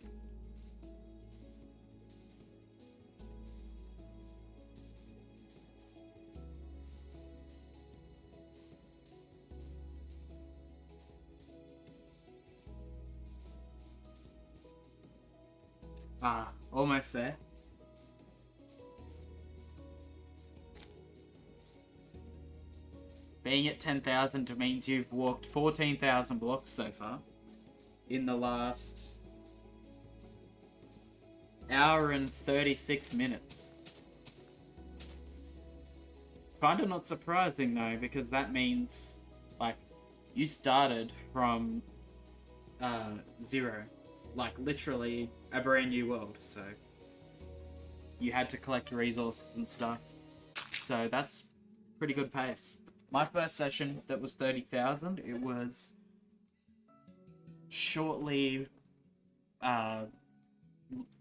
Speaker 1: Ah, almost there. Being at 10,000 means you've walked 14,000 blocks so far in the last hour and 36 minutes. Kinda not surprising though, because that means, like, you started from zero. Like, literally a brand new world, so you had to collect resources and stuff. So that's pretty good pace. My first session that was 30,000, it was shortly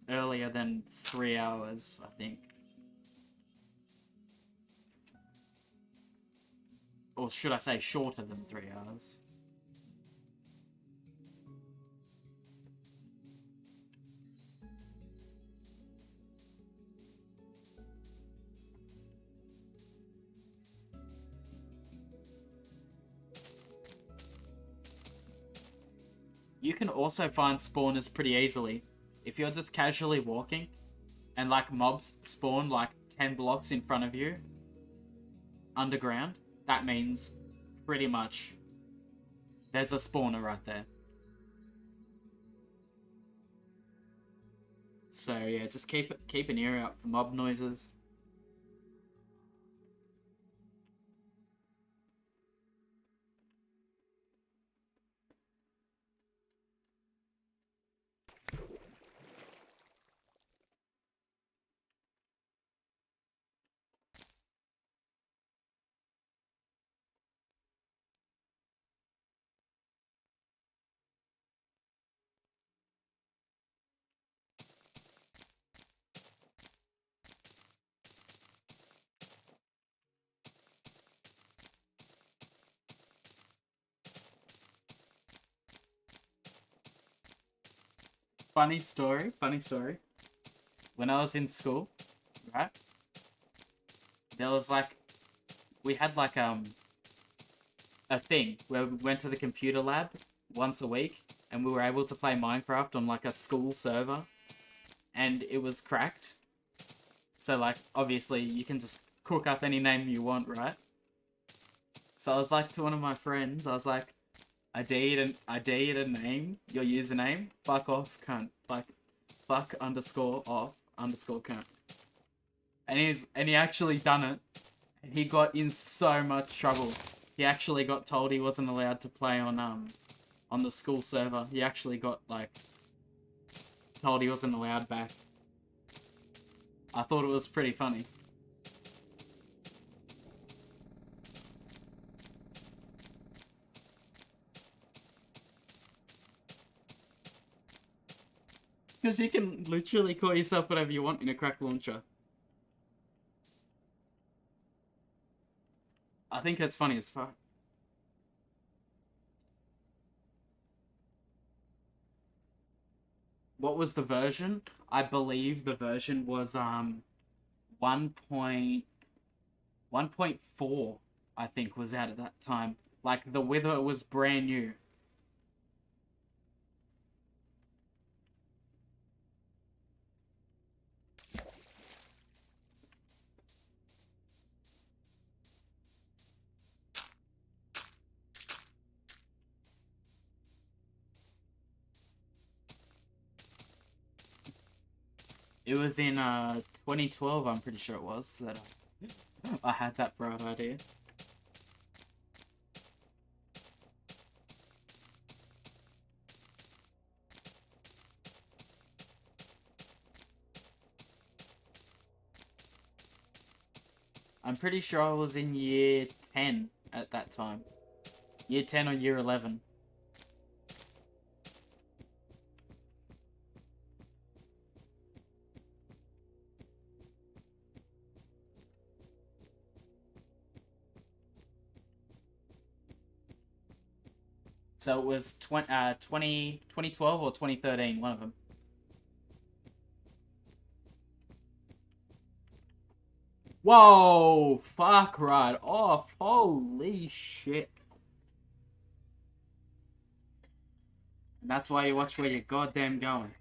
Speaker 1: earlier than 3 hours, I think. Or should I say shorter than 3 hours? You can also find spawners pretty easily. If you're just casually walking and like mobs spawn like 10 blocks in front of you underground, that means pretty much there's a spawner right there. So yeah, just keep an ear out for mob noises. Funny story. When I was in school, right? There was like, we had like a thing where we went to the computer lab once a week and we were able to play Minecraft on like a school server, and it was cracked. So like, obviously you can just cook up any name you want, right? So I was like to one of my friends, I was like, I dare you to name your username. Fuck off, cunt. Like, fuck underscore off underscore cunt. And he actually done it. And he got in so much trouble. He actually got told he wasn't allowed to play on the school server. He actually got like told he wasn't allowed back. I thought it was pretty funny. Because you can literally call yourself whatever you want in a crack launcher. I think that's funny as fuck. What was the version? I believe the version was 1.4, I think, was out at that time. Like, the Wither was brand new. It was in 2012, I'm pretty sure it was, that I had that bright idea. I'm pretty sure I was in year 10 at that time. Year 10 or year 11. So it was 2012 or 2013, one of them. Whoa! Fuck right off. Holy shit. And that's why you watch where you're goddamn going.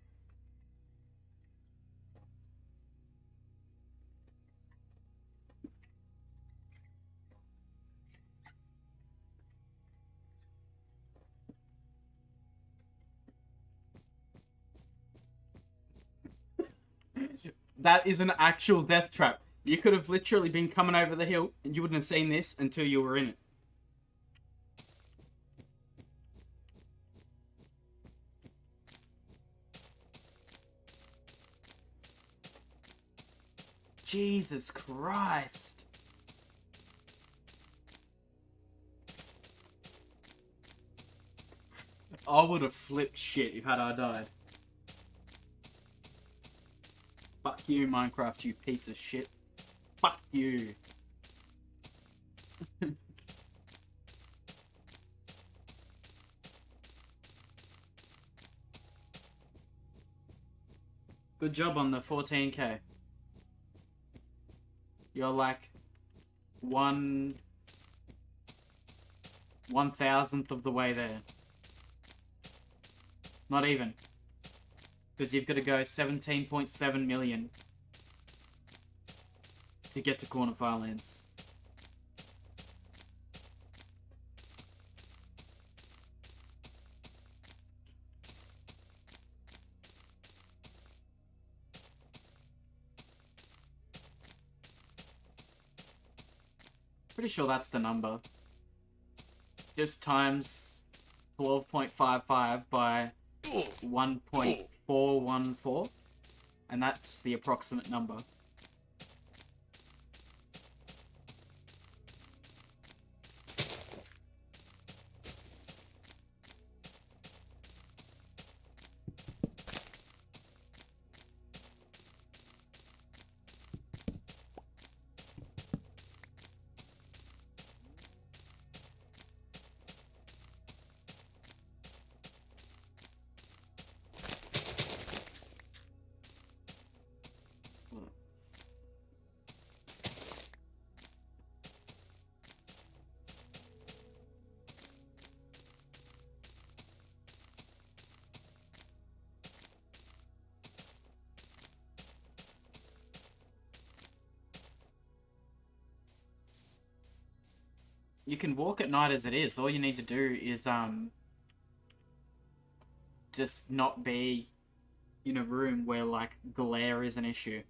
Speaker 1: That is an actual death trap. You could have literally been coming over the hill and you wouldn't have seen this until you were in it. Jesus Christ. I would have flipped shit if had I died. Fuck you, Minecraft, you piece of shit. Fuck you. Good job on the 14k. You're like 1/1000th of the way there. Not even. Because you've got to go 17.7 million to get to Corner Firelands. Pretty sure that's the number. Just times 12.55 by 1.414, and that's the approximate number. You can walk at night as it is. All you need to do is just not be in a room where like glare is an issue.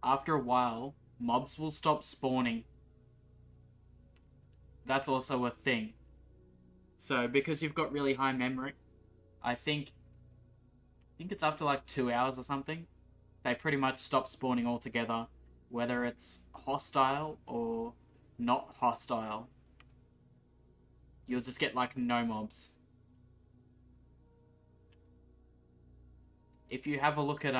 Speaker 1: After a while, mobs will stop spawning. That's also a thing. So because you've got really high memory, I think it's after like 2 hours or something, they pretty much stop spawning altogether, whether it's hostile or not hostile. You'll just get like no mobs. If you have a look at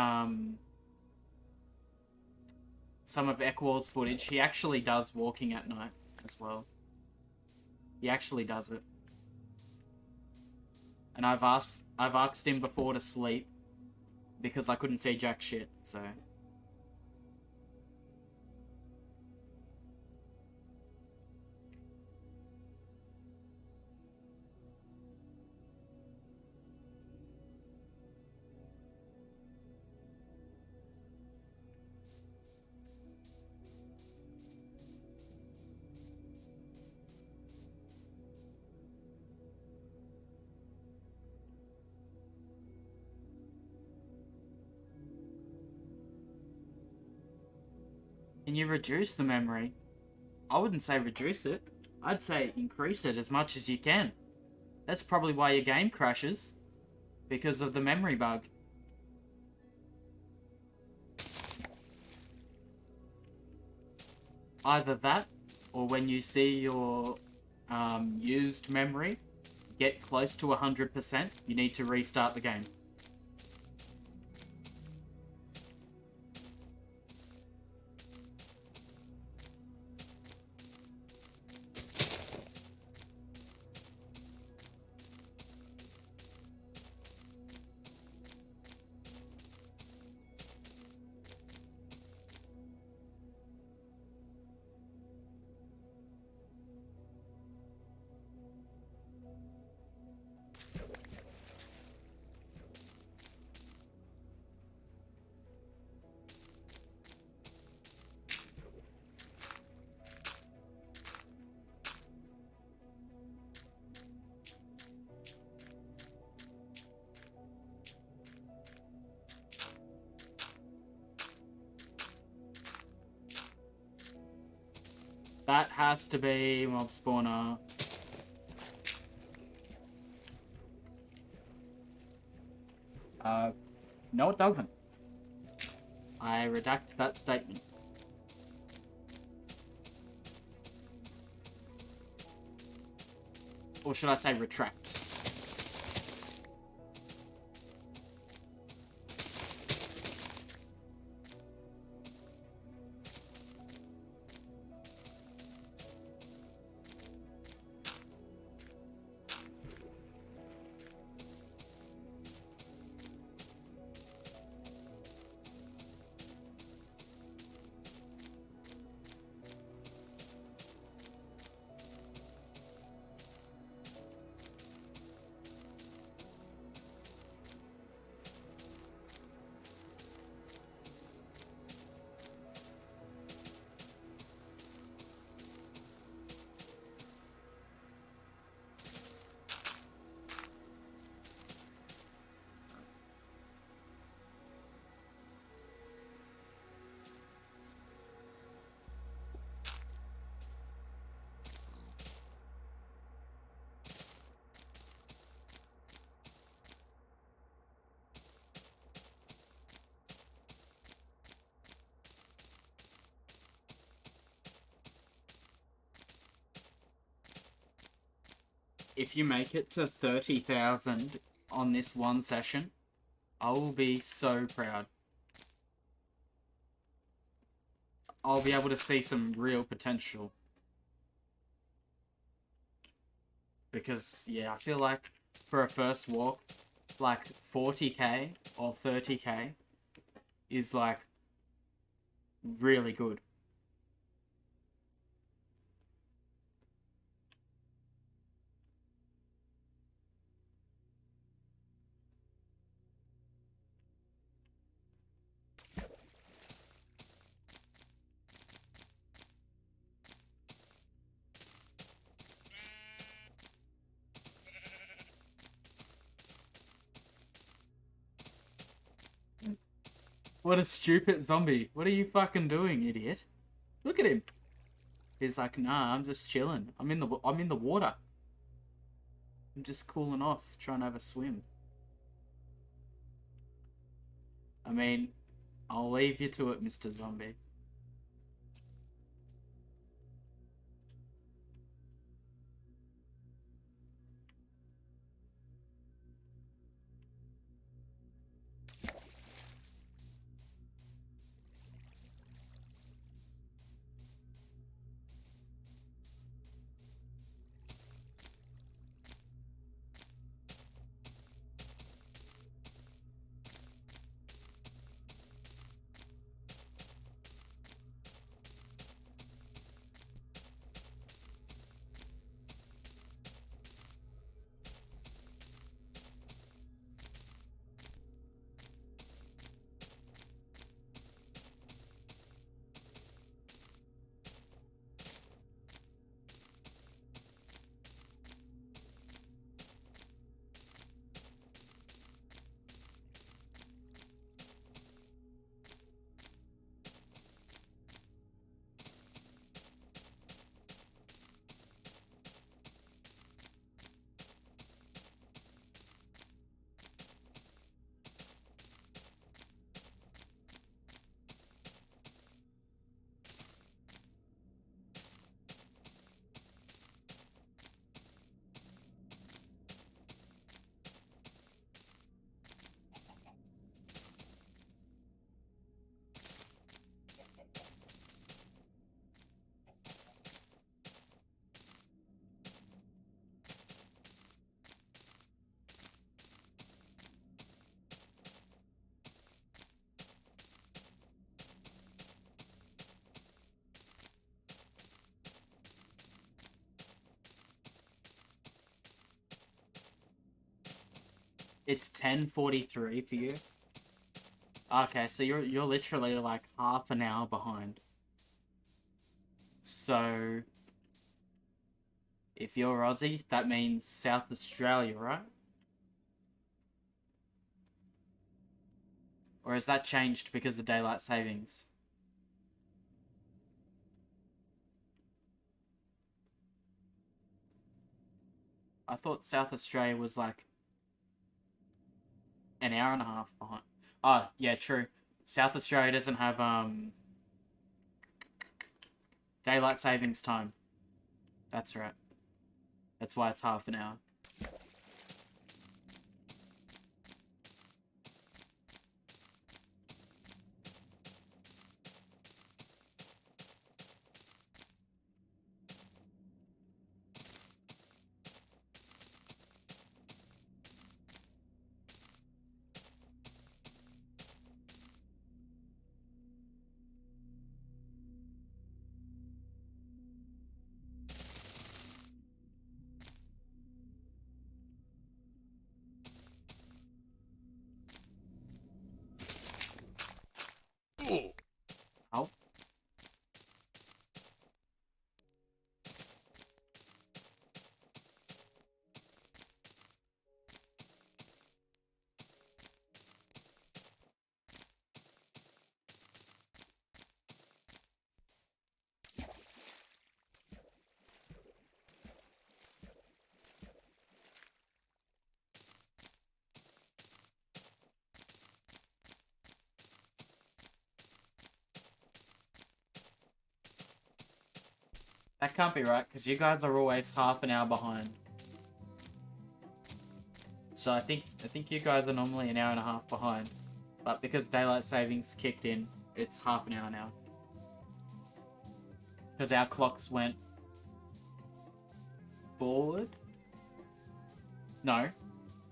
Speaker 1: some of Ekwall's footage, he actually does walking at night as well. He actually does it. And I've asked him before to sleep because I couldn't see jack shit, so Can you reduce the memory? I wouldn't say reduce it. I'd say increase it as much as you can. That's probably why your game crashes. Because of the memory bug. Either that, or when you see your used memory get close to 100%, you need to restart the game. That has to be mob spawner. No it doesn't. I redact that statement. Or should I say retract? If you make it to 30,000 on this one session, I will be so proud. I'll be able to see some real potential. Because, yeah, I feel like for a first walk, like 40k or 30k is like really good. What a stupid zombie. What are you fucking doing, idiot? Look at him. He's like, nah, I'm just chilling. I'm in the water. I'm just cooling off, trying to have a swim. I mean, I'll leave you to it, Mr. Zombie. It's 10:43 for you. Okay, so you're literally like half an hour behind. So if you're Aussie, that means South Australia, right? Or has that changed because of daylight savings? I thought South Australia was like an hour and a half behind. Oh, yeah, true. South Australia doesn't have daylight savings time. That's right. That's why it's half an hour. Oh. That can't be right, because you guys are always half an hour behind. So I think you guys are normally an hour and a half behind. But because daylight savings kicked in, it's half an hour now. Because our clocks went forward? No.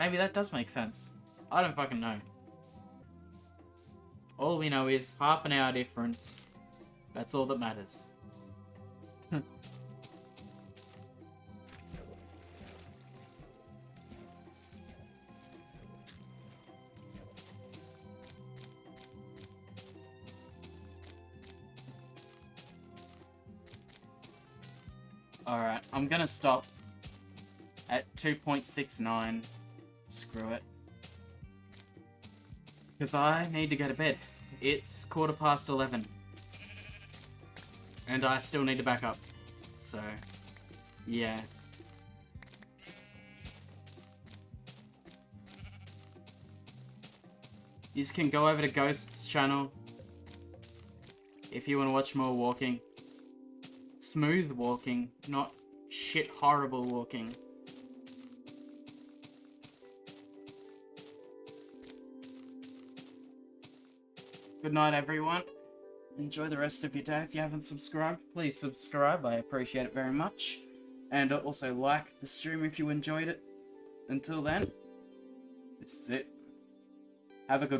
Speaker 1: Maybe that does make sense. I don't fucking know. All we know is half an hour difference. That's all that matters. Alright, I'm gonna stop at 2.69. Screw it. Because I need to go to bed. It's 11:15. And I still need to back up. So, yeah. You can go over to Ghost's channel if you want to watch more walking. Smooth walking, not shit horrible walking. Good night, everyone. Enjoy the rest of your day. If you haven't subscribed, please subscribe. I appreciate it very much. And also like the stream if you enjoyed it. Until then, this is it. Have a good